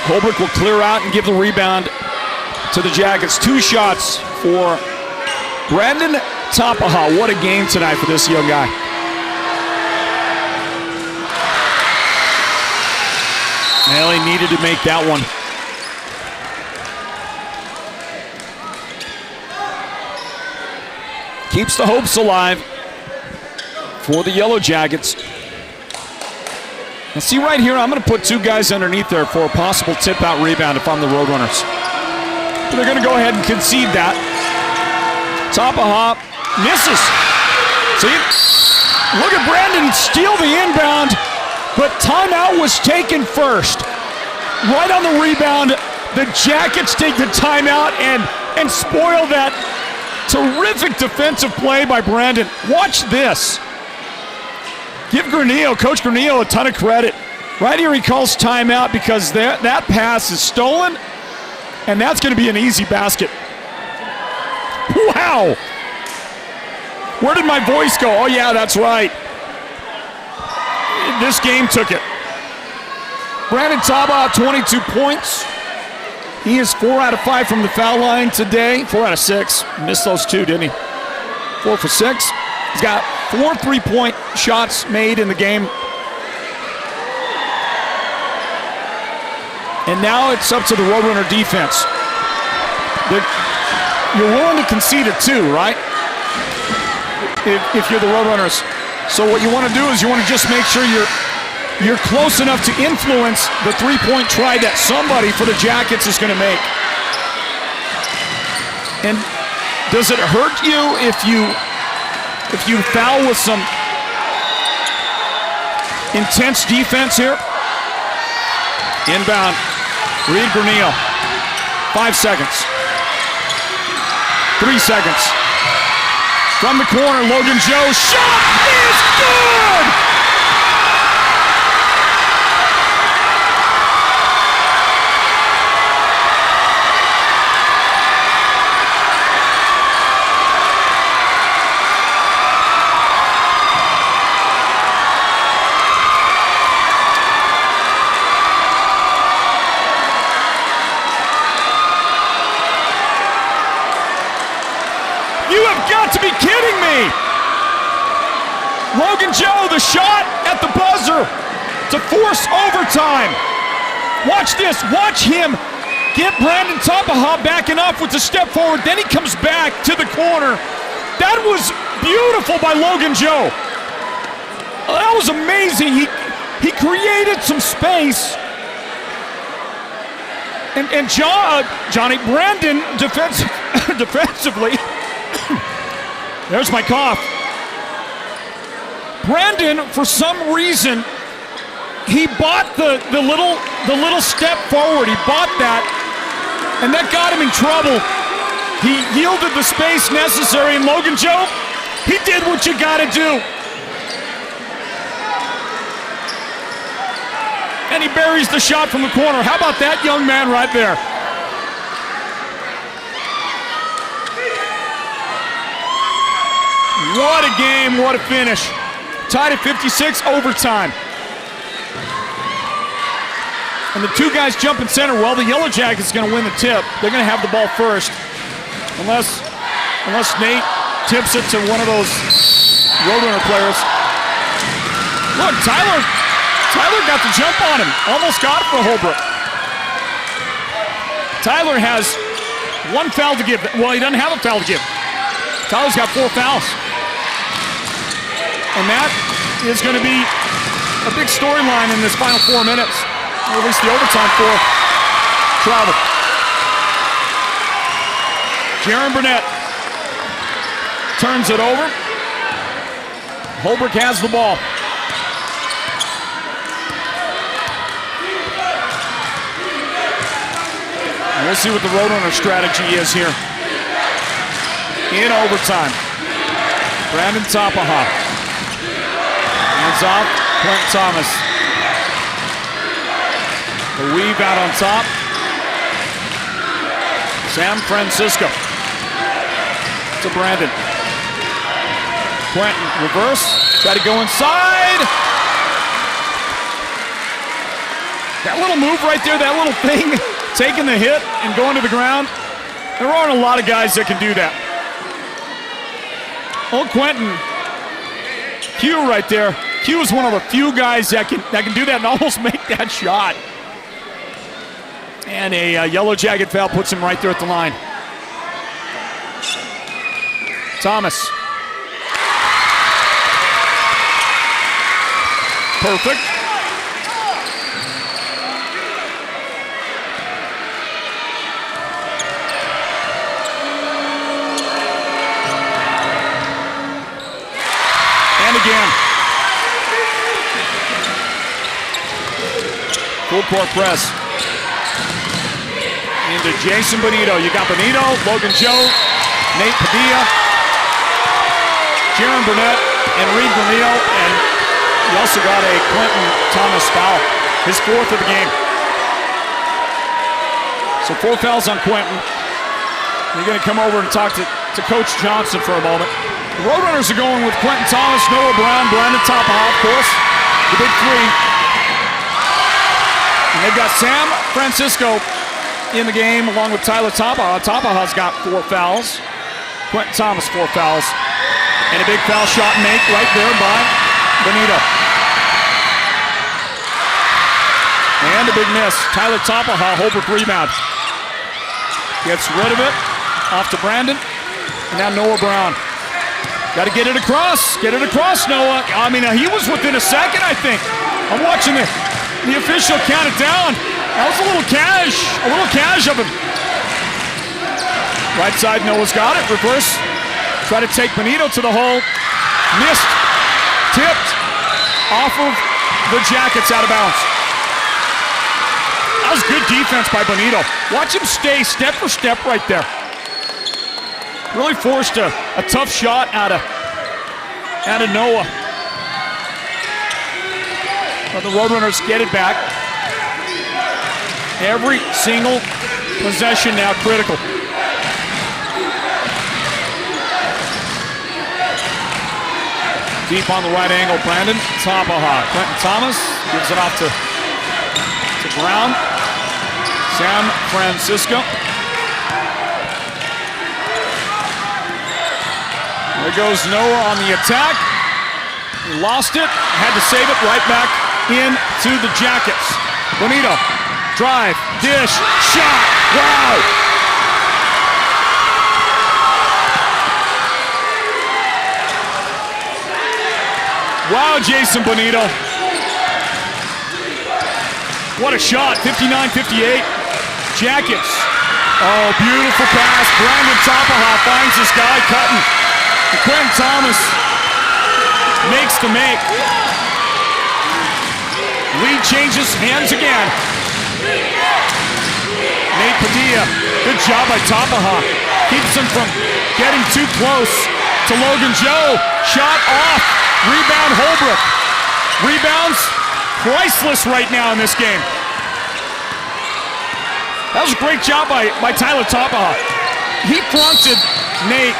Holbrook will clear out and give the rebound to the Jackets. 2 shots for Brandon Tapaha. What a game tonight for this young guy. Well, he needed to make that one. Keeps the hopes alive for the Yellow Jackets. And see right here, I'm going to put 2 guys underneath there for a possible tip-out rebound if I'm the Roadrunners. They're going to go ahead and concede that. Tapaha misses. See? Look at Brandon steal the inbound, but timeout was taken first. Right on the rebound, the Jackets take the timeout and spoil that terrific defensive play by Brandon. Watch this. Give Coach Granillo a ton of credit. Right here he calls timeout because that pass is stolen, and that's going to be an easy basket. Wow. Where did my voice go? Oh, yeah, that's right. This game took it. Brandon Tapaha, 22 points. He is 4 out of 5 from the foul line today. 4 out of 6. Missed those 2, didn't he? 4 for 6. He's got 4 3-point shots made in the game. And now it's up to the Roadrunner defense. You're willing to concede it too, right? If you're the Roadrunners. So what you want to do is you want to just make sure you're close enough to influence the 3-point try that somebody for the Jackets is going to make. And does it hurt you if you foul with some intense defense here? Inbound. Reed Granillo. 5 seconds. 3 seconds. From the corner, Logan Joe. Shot is good! You have got to be kidding me! Logan Joe, the shot at the buzzer to force overtime. Watch this. Watch him get Brandon Topaha backing up with the step forward. Then he comes back to the corner. That was beautiful by Logan Joe. That was amazing. He created some space. And Johnny Brandon defensively. There's my cough. Brandon, for some reason, he bought the little step forward. He bought that, and that got him in trouble. He yielded the space necessary, and Logan Joe, he did what you gotta do. And he buries the shot from the corner. How about that young man right there? What a game, what a finish. Tied at 56, overtime. And the two guys jump in center. Well, the Yellow Jackets going to win the tip. They're going to have the ball first. Unless Nate tips it to one of those Roadrunner players. Look, Tyler got the jump on him. Almost got it for Holbrook. Tyler has one foul to give. Well, he doesn't have a foul to give. Tyler's got 4 fouls. And that is going to be a big storyline in this final 4 minutes. Or at least the overtime for Travel. Jaron Burnett turns it over. Holbrook has the ball. And we'll see what the Roadrunner strategy is here. In overtime. Brandon Topaha. Hands off, Clint Thomas. The weave out on top. San Francisco to Brandon. Quentin, reverse, try to go inside. That little move right there, that little thing, taking the hit and going to the ground. There aren't a lot of guys that can do that. Oh, Quentin, Q right there. Q is one of the few guys that can do that and almost make that shot. And a Yellow Jacket foul puts him right there at the line. Thomas. Perfect. And again. Full court press. Into Jason Benito. You got Benito, Logan Joe, Nate Padilla, Jaron Burnett, and Reed Granillo, and you also got a Clinton Thomas foul, his 4th of the game. So 4 fouls on Quentin. You're going to come over and talk to Coach Johnson for a moment. The Roadrunners are going with Quentin Thomas, Noah Brown, Brandon Topaha, of course, the big 3. And they've got Sam Francisco in the game along with Tyler Topaha. Topaha's got 4 fouls. Quentin Thomas 4 fouls. And a big foul shot make right there by Benito. And a big miss. Tyler Topaha, Holbrook rebound. Gets rid of it. Off to Brandon. And now Noah Brown. Got to get it across. Get it across, Noah. I mean, he was within a second, I think. I'm watching the official count it down. That was a little cash of him. Right side, Noah's got it. Reverse. Try to take Benito to the hole. Missed. Tipped. Off of the Jackets, out of bounds. That was good defense by Bonito. Watch him stay step for step right there. Really forced a tough shot out of Noah. But the Roadrunners get it back. Every single possession now critical. Deep on the right angle, Brandon Tapaha. Quentin Thomas gives it off to Brown. San Francisco. There goes Noah on the attack. He lost it, had to save it right back into the Jackets. Bonito, drive, dish, shot, wow! Wow, Jason Bonito. What a shot, 59-58. Jackets. Oh, beautiful pass. Brandon Tapaha finds this guy cutting. And Quentin Thomas makes the make. Lead changes hands again. Nate Padilla, good job by Tapaha. Keeps him from getting too close to Logan Joe. Shot off. Rebound Holbrook. Rebounds priceless right now in this game. That was a great job by Tyler Tapaha. He fronted Nate.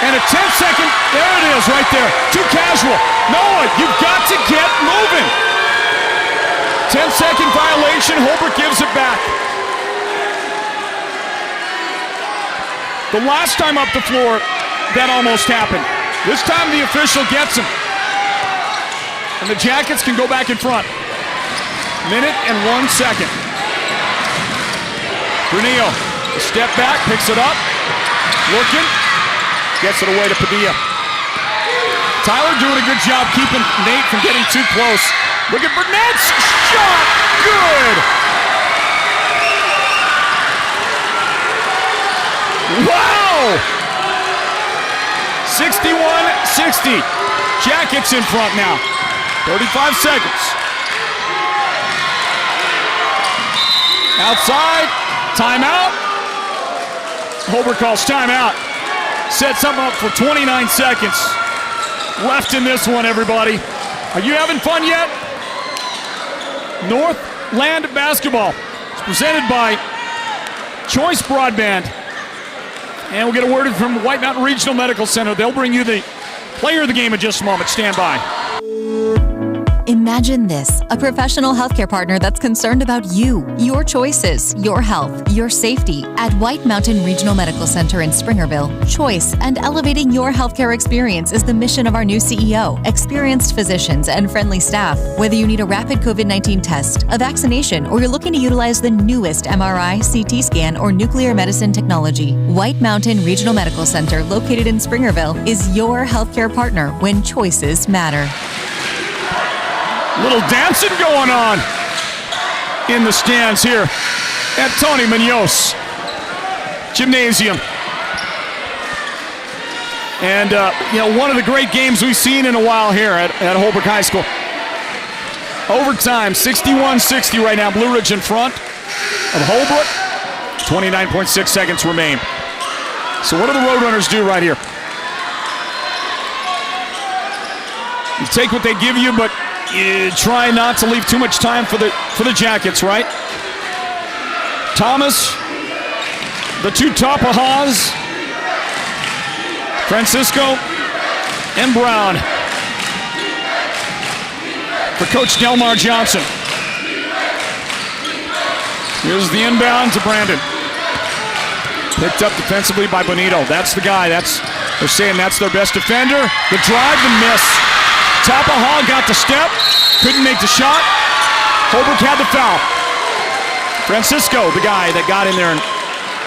And a 10-second, there it is right there. Too casual. Noah, you've got to get moving. 10-second violation, Holbrook gives it back. The last time up the floor, that almost happened. This time the official gets him. And the Jackets can go back in front. Minute and 1 second. Brunillo, a step back, picks it up. Looking, gets it away to Padilla. Tyler doing a good job keeping Nate from getting too close. Look at Burnett's shot, good! Wow! 61-60. Jackets in front now. 35 seconds. Outside. Timeout. Holbrook calls timeout. Set something up for 29 seconds. Left in this one, everybody. Are you having fun yet? Northland Basketball. It's presented by Choice Broadband. And we'll get a word from White Mountain Regional Medical Center. They'll bring you the player of the game in just a moment. Stand by. Imagine this, a professional healthcare partner that's concerned about you, your choices, your health, your safety. At White Mountain Regional Medical Center in Springerville, choice and elevating your healthcare experience is the mission of our new CEO. Experienced physicians and friendly staff. Whether you need a rapid COVID-19 test, a vaccination, or you're looking to utilize the newest MRI, CT scan, or nuclear medicine technology, White Mountain Regional Medical Center, located in Springerville, is your healthcare partner when choices matter. Little dancing going on in the stands here at Tony Munoz Gymnasium. And, one of the great games we've seen in a while here at Holbrook High School. Overtime, 61-60 right now. Blue Ridge in front of Holbrook. 29.6 seconds remain. So what do the Roadrunners do right here? You take what they give you, but you try not to leave too much time for the Jackets, right? Thomas, the two Tapahas, Francisco, and Brown. For Coach Delmar Johnson. Here's the inbound to Brandon. Picked up defensively by Bonito. That's the guy. They're saying that's their best defender. The drive, the miss. Tapaha got the step, couldn't make the shot. Holbrook had the foul. Francisco, the guy that got in there and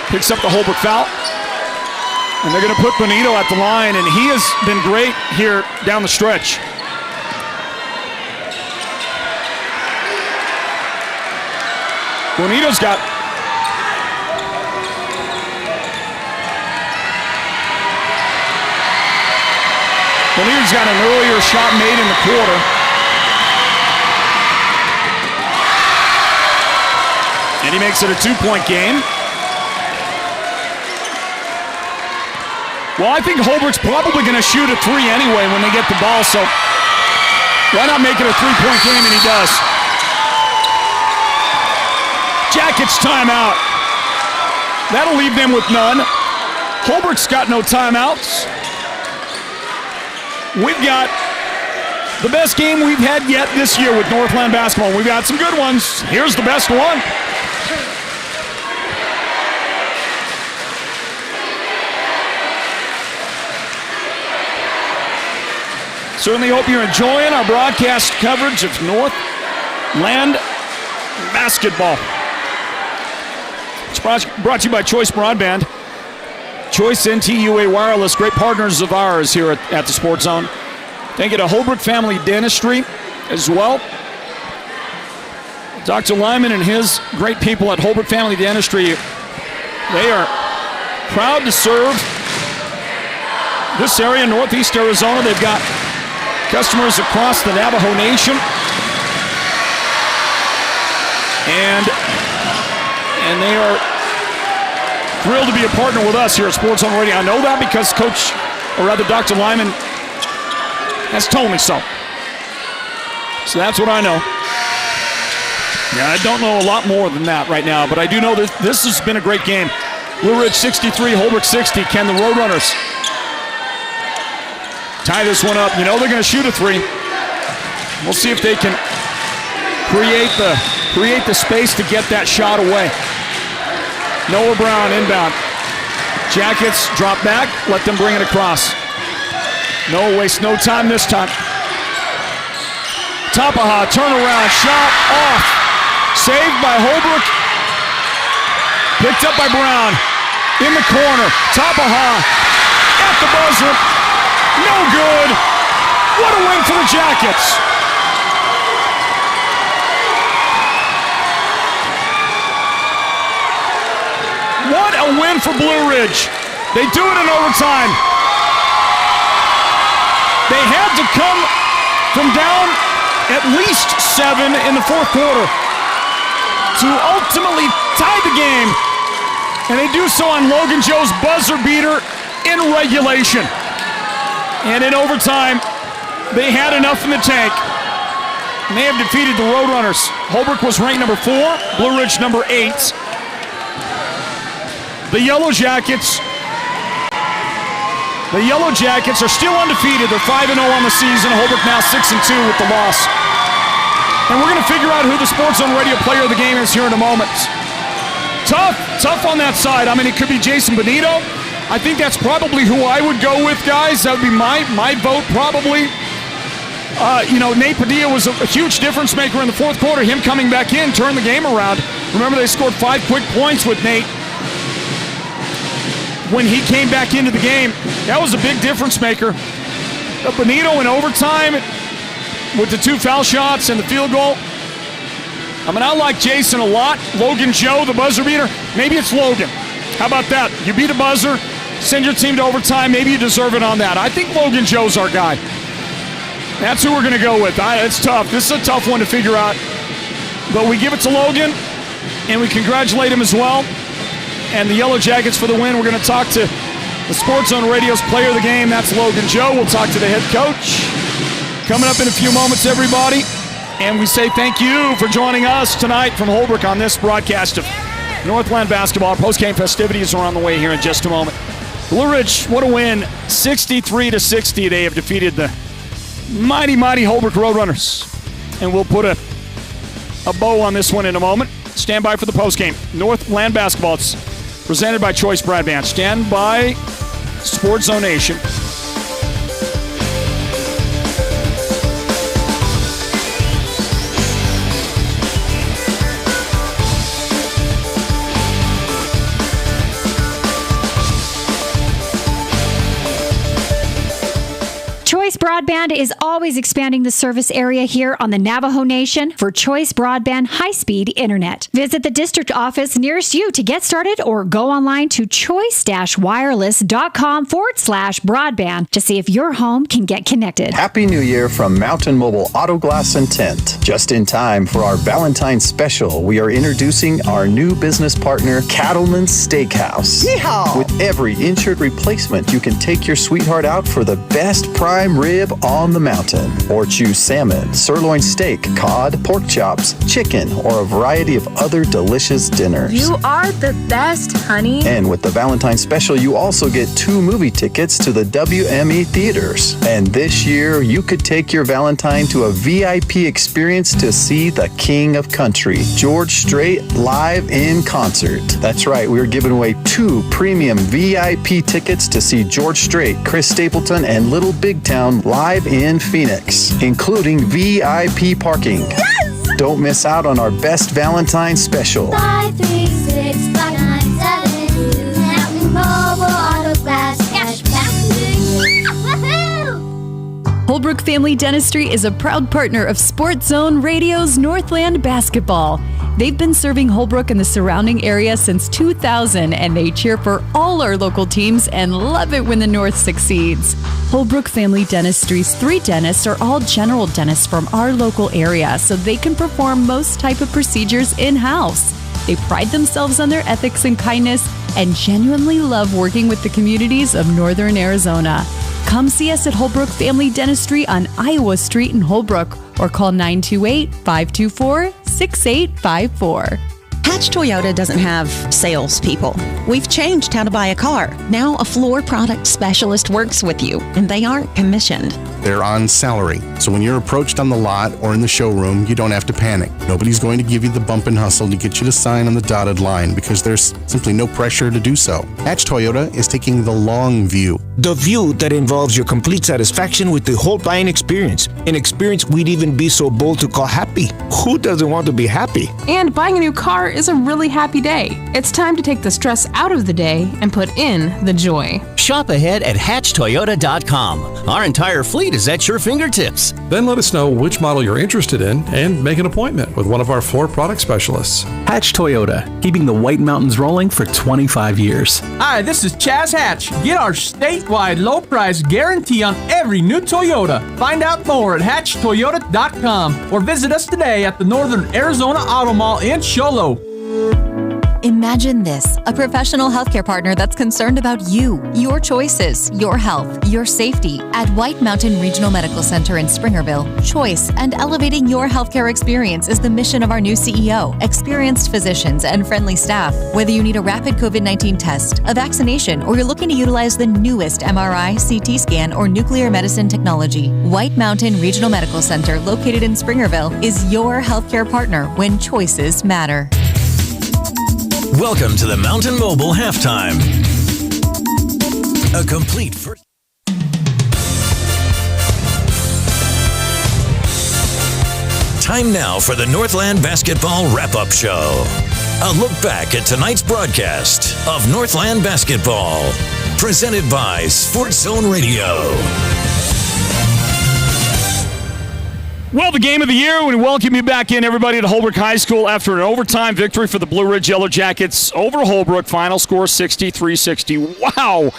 picks up the Holbrook foul. And they're going to put Bonito at the line, and he has been great here down the stretch. Bonito's got... Bonito's got an earlier shot made in the quarter. And he makes it a 2-point game. Well, I think Holbrook's probably going to shoot a 3 anyway when they get the ball, so why not make it a 3-point game, and he does. Jackets timeout. That'll leave them with none. Holbrook's got no timeouts. We've got the best game we've had yet this year with Northland Basketball. We've got some good ones. Here's the best one. Certainly hope you're enjoying our broadcast coverage of Northland Basketball. It's brought to you by Choice Broadband. Choice NTUA Wireless, great partners of ours here at the Sports Zone. Thank you to Holbrook Family Dentistry as well. Dr. Lyman and his great people at Holbrook Family Dentistry, they are proud to serve this area, Northeast Arizona. They've got customers across the Navajo Nation. And they are thrilled to be a partner with us here at Sports Zone Radio. I know that because Dr. Lyman has told me so. So that's what I know. Yeah, I don't know a lot more than that right now, but I do know that this has been a great game. Blue Ridge 63, Holbrook 60. Can the Roadrunners tie this one up? You know they're going to shoot a 3. We'll see if they can create the space to get that shot away. Noah Brown inbound. Jackets drop back, let them bring it across. Noah wastes no time this time. Tapaha, turnaround, shot off. Saved by Holbrook. Picked up by Brown. In the corner. Tapaha at the buzzer. No good. What a win for the Jackets. What a win for Blue Ridge. They do it in overtime. They had to come from down at least 7 in the fourth quarter to ultimately tie the game. And they do so on Logan Joe's buzzer beater in regulation. And in overtime, they had enough in the tank. And they have defeated the Roadrunners. Holbrook was ranked number 4, Blue Ridge number 8. The Yellow Jackets are still undefeated. They're 5-0 on the season. Holbrook now 6-2 with the loss. And we're going to figure out who the Sports Zone Radio player of the game is here in a moment. Tough on that side. I mean, it could be Jason Benito. I think that's probably who I would go with, guys. That would be my vote, probably. Nate Padilla was a huge difference maker in the fourth quarter. Him coming back in turned the game around. Remember, they scored 5 quick points with Nate when he came back into the game. That was a big difference maker. Benito in overtime with the 2 foul shots and the field goal. I mean, I like Jason a lot. Logan Joe, the buzzer beater. Maybe it's Logan. How about that? You beat a buzzer, send your team to overtime. Maybe you deserve it on that. I think Logan Joe's our guy. That's who we're going to go with. It's tough. This is a tough one to figure out. But we give it to Logan, and we congratulate him as well. And the Yellow Jackets for the win. We're going to talk to the Sports Zone Radio's player of the game. That's Logan Joe. We'll talk to the head coach. Coming up in a few moments, everybody. And we say thank you for joining us tonight from Holbrook on this broadcast of Northland Basketball. Post-game festivities are on the way here in just a moment. Blue Ridge, what a win. 63-60. They have defeated the mighty Holbrook Roadrunners. And we'll put a bow on this one in a moment. Stand by for the postgame. Northland Basketball. It's presented by Choice Broadband. Stand by, Sports Zone Nation. Choice Broadband is always expanding the service area here on the Navajo Nation for Choice Broadband high-speed internet. Visit the district office nearest you to get started or go online to choice-wireless.com/broadband to see if your home can get connected. Happy New Year from Mountain Mobile Auto Glass and Tint. Just in time for our Valentine's special, we are introducing our new business partner, Cattleman's Steakhouse. Yeehaw! With every insured replacement, you can take your sweetheart out for the best prime rib on the mountain. Or choose salmon, sirloin steak, cod, pork chops, chicken, or a variety of other delicious dinners. You are the best, honey. And with the Valentine's special, you also get 2 movie tickets to the WME theaters. And this year, you could take your Valentine to a VIP experience to see the King of Country, George Strait, live in concert. That's right, we're giving away 2 premium VIP tickets to see George Strait, Chris Stapleton, and Little Big Town live in Phoenix, including VIP parking. Yes! Don't miss out on our best Valentine's special. 536-5972 Mountain Mobile Auto Glass Cashback. Woohoo! Holbrook Family Dentistry is a proud partner of Sports Zone Radio's Northland Basketball. They've been serving Holbrook and the surrounding area since 2000, and they cheer for all our local teams and love it when the North succeeds. Holbrook Family Dentistry's 3 dentists are all general dentists from our local area, so they can perform most type of procedures in-house. They pride themselves on their ethics and kindness and genuinely love working with the communities of Northern Arizona. Come see us at Holbrook Family Dentistry on Iowa Street in Holbrook or call 928-524-6854. Hatch Toyota doesn't have salespeople. We've changed how to buy a car. Now a floor product specialist works with you, and they aren't commissioned. They're on salary, so when you're approached on the lot or in the showroom, you don't have to panic. Nobody's going to give you the bump and hustle to get you to sign on the dotted line because there's simply no pressure to do so. Hatch Toyota is taking the long view. The view that involves your complete satisfaction with the whole buying experience. An experience we'd even be so bold to call happy. Who doesn't want to be happy? And buying a new car is a really happy day. It's time to take the stress out of the day and put in the joy. Shop ahead at hatchtoyota.com. Our entire fleet is at your fingertips. Then let us know which model you're interested in and make an appointment with one of our floor product specialists. Hatch Toyota, keeping the White Mountains rolling for 25 years. Hi, this is Chaz Hatch. Get our statewide low price guarantee on every new Toyota. Find out more at hatchtoyota.com or visit us today at the Northern Arizona Auto Mall in Show Low. Imagine this, a professional healthcare partner that's concerned about you, your choices, your health, your safety. At White Mountain Regional Medical Center in Springerville, choice and elevating your healthcare experience is the mission of our new CEO. Experienced physicians and friendly staff. Whether you need a rapid COVID-19 test, a vaccination, or you're looking to utilize the newest MRI, CT scan, or nuclear medicine technology, White Mountain Regional Medical Center, located in Springerville, is your healthcare partner when choices matter. Welcome to the Mountain Mobile Halftime. A complete first. Time now for the Northland Basketball Wrap-Up Show. A look back at tonight's broadcast of Northland Basketball. Presented by Sports Zone Radio. Well, the game of the year, we welcome you back in, everybody, to Holbrook High School after an overtime victory for the Blue Ridge Yellow Jackets over Holbrook. Final score 63-60. Wow.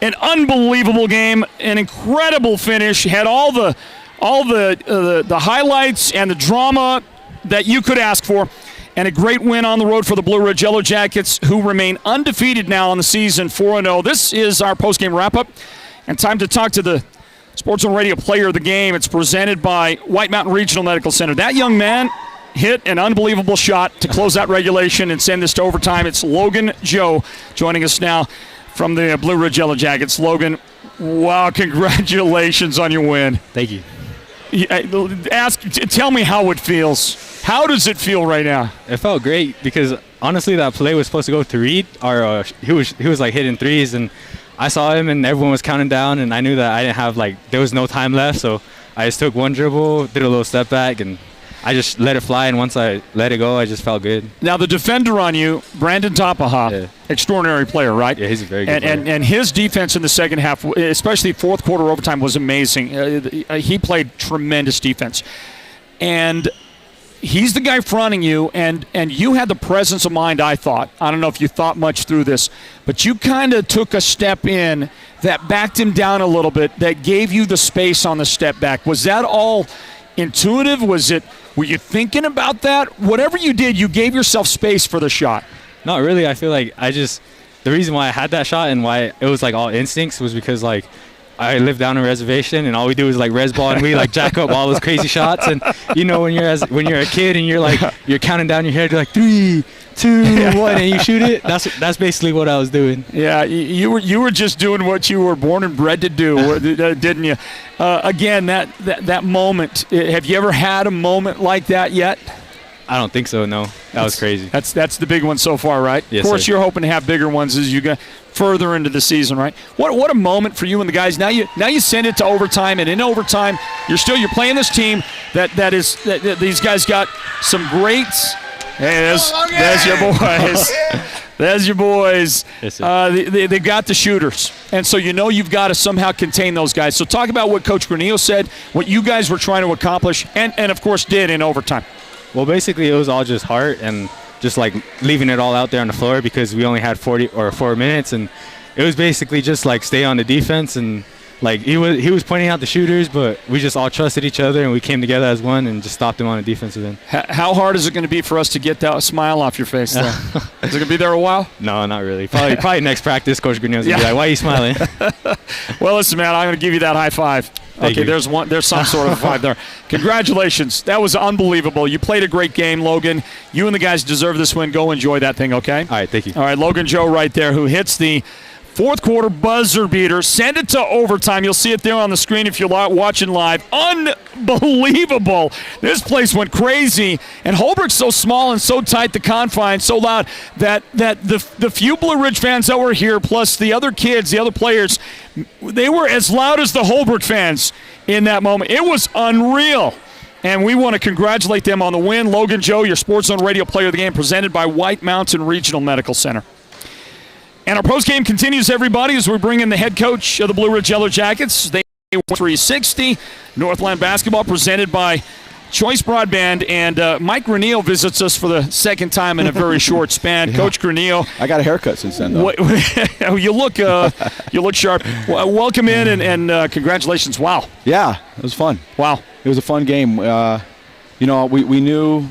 An unbelievable game, an incredible finish. Had all the highlights and the drama that you could ask for. And a great win on the road for the Blue Ridge Yellow Jackets, who remain undefeated now on the season, 4-0. This is our postgame wrap-up. And time to talk to the Sports Zone Radio Player of the Game. It's presented by White Mountain Regional Medical Center. That young man hit an unbelievable shot to close out regulation and send this to overtime. It's Logan Joe joining us now from the Blue Ridge Yellow Jackets. Logan, wow, congratulations on your win. Thank you. Tell me how it feels. How does it feel right now? It felt great because honestly, that play was supposed to go to Reed. He was like hitting threes, and I saw him and everyone was counting down, and I knew that I didn't have there was no time left, so I just took one dribble, did a little step back, and I just let it fly, and once I let it go, I just felt good. Now, the defender on you, Brandon Tapaha, extraordinary player, right? Yeah, he's a very good player. And his defense in the second half, especially fourth quarter overtime, was amazing. He played tremendous defense. And he's the guy fronting you, and you had the presence of mind, I thought. I don't know if you thought much through this, but you kind of took a step in that backed him down a little bit, that gave you the space on the step back. Was that all intuitive? Were you thinking about that? Whatever you did, you gave yourself space for the shot. Not really. I feel like the reason why I had that shot and why it was like all instincts was because like I live down a reservation, and all we do is like res ball, and we like jack up all those crazy shots. And you know, when you're a kid and you're counting down your head, you're like 3, 2, 1, and you shoot it. That's basically what I was doing. Yeah, you were just doing what you were born and bred to do, didn't you? Again, that moment. Have you ever had a moment like that yet? I don't think so. No, that was crazy. That's the big one so far, right? Yes, of course, sir. You're hoping to have bigger ones as you go further into the season, right? What a moment for you and the guys. Now you send it to overtime, and in overtime, you're playing this team that these guys got some greats. Hey, there's your boys. There's your boys. Yes, sir. They got the shooters, and so you've got to somehow contain those guys. So talk about what Coach Granillo said, what you guys were trying to accomplish, and of course did in overtime. Well, basically, it was all just heart and just like leaving it all out there on the floor because we only had 4 minutes, and it was basically just like stay on the defense, and like he was pointing out the shooters, but we just all trusted each other and we came together as one and just stopped him on the defensive end. How hard is it going to be for us to get that smile off your face, though? Is it going to be there a while? No, not really. Probably next practice, Coach Granillo's going to be like, why are you smiling? Well, listen, man, I'm going to give you that high five. Thank you. There's some sort of five there. Congratulations. That was unbelievable. You played a great game, Logan. You and the guys deserve this win. Go enjoy that thing, okay? All right, thank you. All right, Logan Joe right there, who hits the fourth quarter buzzer beater. Send it to overtime. You'll see it there on the screen if you're watching live. Unbelievable. This place went crazy. And Holbrook's so small and so tight, the confines, so loud, that the few Blue Ridge fans that were here, plus the other kids, the other players, they were as loud as the Holbrook fans in that moment. It was unreal. And we want to congratulate them on the win. Logan Joe, your Sports Zone Radio Player of the Game, presented by White Mountain Regional Medical Center. And our post-game continues, everybody, as we bring in the head coach of the Blue Ridge Yellow Jackets. They won 360. Northland Basketball, presented by Choice Broadband. And Mike Granillo visits us for the second time in a very short span. Yeah. Coach Granillo. I got a haircut since then, though. You look sharp. Welcome in, and congratulations. Wow. Yeah, it was fun. Wow. It was a fun game. We knew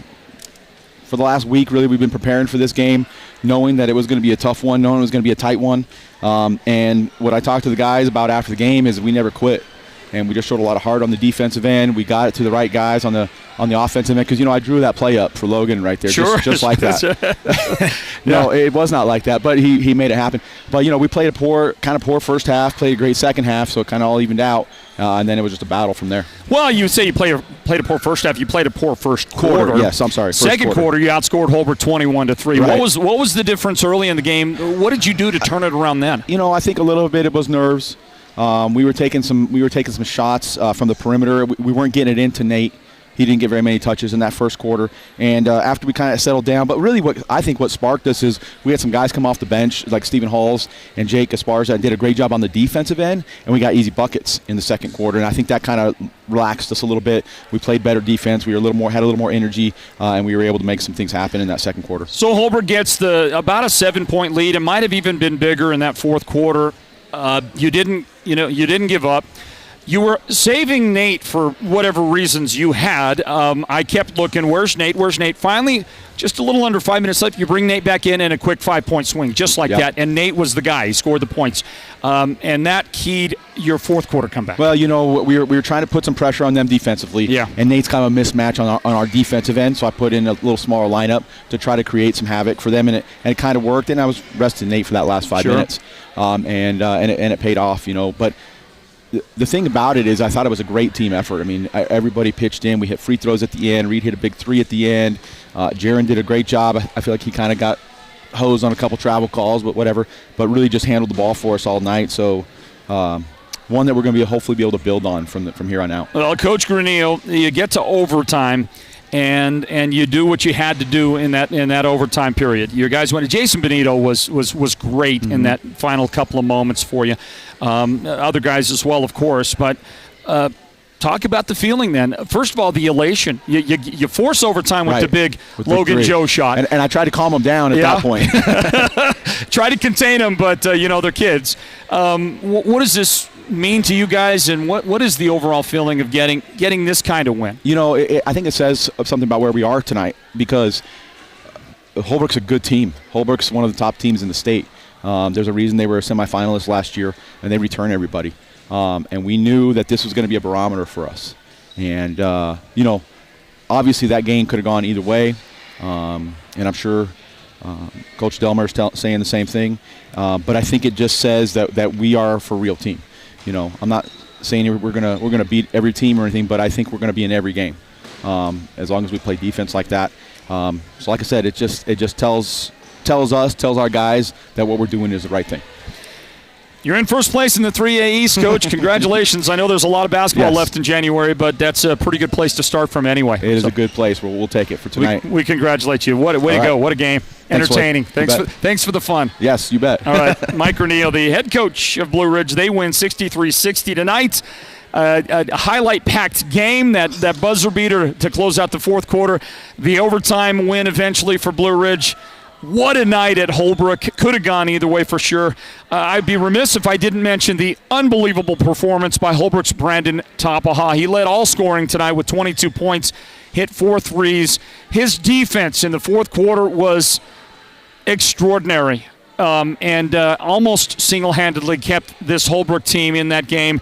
for the last week, really, we've been preparing for this game, knowing that it was going to be a tough one, knowing it was going to be a tight one. And what I talked to the guys about after the game is we never quit. And we just showed a lot of heart on the defensive end. We got it to the right guys on the offensive end because, I drew that play up for Logan right there, sure. just like that. No, it was not like that, but he made it happen. But, we played a poor first half, played a great second half, so it kind of all evened out. And then it was just a battle from there. Well, you say you played a poor first half. You played a poor first quarter. Yes, I'm sorry. Second quarter, you outscored Holbrook 21-3. Right. What was the difference early in the game? What did you do to turn it around then? I think a little bit it was nerves. We were taking some shots from the perimeter. We weren't getting it into Nate. He didn't get very many touches in that first quarter. And after we kind of settled down, but really what sparked us is we had some guys come off the bench like Stephen Halls and Jake Esparza that did a great job on the defensive end, and we got easy buckets in the second quarter. And I think that kind of relaxed us a little bit. We played better defense. We were had a little more energy, and we were able to make some things happen in that second quarter. So Holbrook gets about a 7-point lead. It might have even been bigger in that fourth quarter. You didn't give up. You were saving Nate for whatever reasons you had. I kept looking, where's Nate? Finally, just a little under 5 minutes left, you bring Nate back in and a quick 5-point swing, just like that. And Nate was the guy. He scored the points. And that keyed your fourth quarter comeback. Well, we were trying to put some pressure on them defensively. Yeah. And Nate's kind of a mismatch on our defensive end, so I put in a little smaller lineup to try to create some havoc for them, and it kind of worked. And I was resting Nate for that last 5 minutes. And it paid off, But the thing about it is I thought it was a great team effort. I mean, everybody pitched in. We hit free throws at the end. Reed hit a big 3 at the end. Jaron did a great job. I feel like he kind of got hosed on a couple travel calls, but whatever. But really just handled the ball for us all night. So one that we're going to hopefully be able to build on from here on out. Well, Coach Granillo, you get to overtime, and you do what you had to do in that overtime period. Your guys went. Jason Benito was great in that final couple of moments for you. Other guys as well, of course, but. Talk about the feeling then. First of all, the elation. You force overtime with the big Logan Joe shot. And I tried to calm them down at that point. Try to contain them, but, they're kids. What does this mean to you guys, and what is the overall feeling of getting this kind of win? I think it says something about where we are tonight, because Holbrook's a good team. Holbrook's one of the top teams in the state. There's a reason they were a semifinalist last year, and they return everybody. And we knew that this was going to be a barometer for us. And, obviously that game could have gone either way. And I'm sure Coach Delmer is saying the same thing. But I think it just says that we are for real team. I'm not saying we're gonna beat every team or anything, but I think we're going to be in every game as long as we play defense like that. So like I said, it just tells our guys that what we're doing is the right thing. You're in first place in the 3A East, Coach. Congratulations. I know there's a lot of basketball left in January, but that's a pretty good place to start from anyway. It is a good place. We'll take it for tonight. We congratulate you. Way to go. What a game. Entertaining. Thanks for the fun. Yes, you bet. All right. Mike Renillo, the head coach of Blue Ridge. They win 63-60 tonight. A highlight-packed game, that buzzer beater to close out the fourth quarter. The overtime win eventually for Blue Ridge. What a night at Holbrook. Could have gone either way for sure. I'd be remiss if I didn't mention the unbelievable performance by Holbrook's Brandon Tapaha. He led all scoring tonight with 22 points, hit 4 threes. His defense in the fourth quarter was extraordinary and almost single-handedly kept this Holbrook team in that game.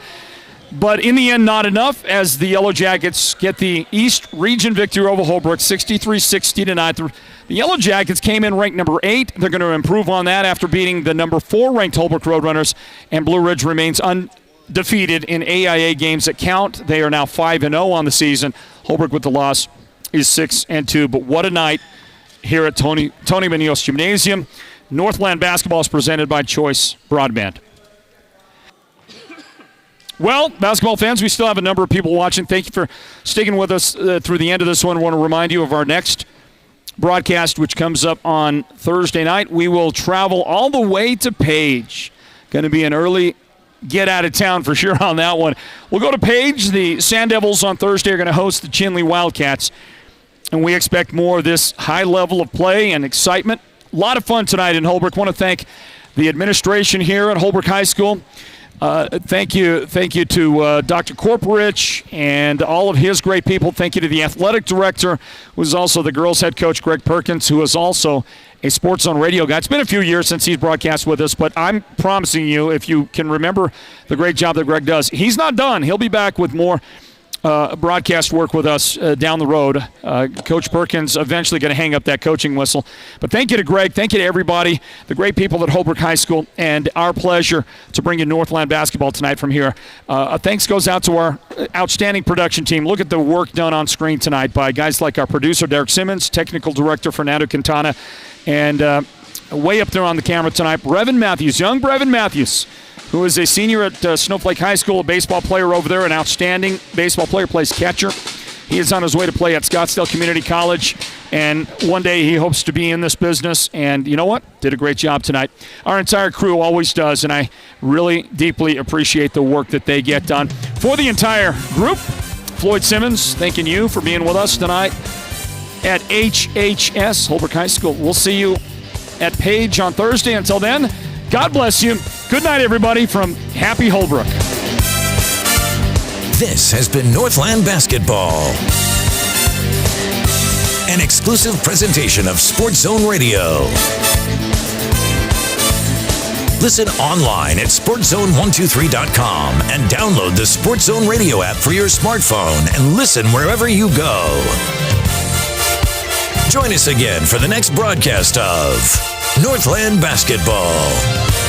But in the end, not enough, as the Yellow Jackets get the East Region victory over Holbrook, 63-60 tonight. The Yellow Jackets came in ranked number 8. They're going to improve on that after beating the number 4 ranked Holbrook Roadrunners, and Blue Ridge remains undefeated in AIA games that count. They are now 5-0 on the season. Holbrook with the loss is 6-2. But what a night here at Tony Munoz Gymnasium. Northland Basketball is presented by Choice Broadband. Well, basketball fans, we still have a number of people watching. Thank you for sticking with us through the end of this one. I want to remind you of our next broadcast, which comes up on Thursday night. We will travel all the way to Page. Going to be an early get out of town for sure on that one. We'll go to Page. The Sand Devils on Thursday are going to host the Chinley Wildcats, and we expect more of this high level of play and excitement. A lot of fun tonight in Holbrook. I want to thank the administration here at Holbrook High School. Thank you to Dr. Korporich and all of his great people. Thank you to the athletic director, who is also the girls' head coach, Greg Perkins, who is also a Sports Zone radio guy. It's been a few years since he's broadcast with us, but I'm promising you, if you can remember the great job that Greg does, he's not done. He'll be back with more broadcast work with us down the road. Coach Perkins eventually going to hang up that coaching whistle. But thank you to Greg. Thank you to everybody, the great people at Holbrook High School, and our pleasure to bring you Northland Basketball tonight from here. Thanks goes out to our outstanding production team. Look at the work done on screen tonight by guys like our producer, Derek Simmons, technical director, Fernando Quintana, and way up there on the camera tonight, Brevin Matthews, young Brevin Matthews, who is a senior at Snowflake High School, a baseball player over there, an outstanding baseball player, plays catcher. He is on his way to play at Scottsdale Community College, and one day he hopes to be in this business. And you know what? Did a great job tonight. Our entire crew always does, and I really deeply appreciate the work that they get done. For the entire group, Floyd Simmons, thanking you for being with us tonight at HHS, Holbrook High School. We'll see you at Page on Thursday. Until then, God bless you. Good night, everybody, from Happy Holbrook. This has been Northland Basketball, an exclusive presentation of Sports Zone Radio. Listen online at sportszone123.com and download the Sports Zone Radio app for your smartphone and listen wherever you go. Join us again for the next broadcast of Northland Basketball.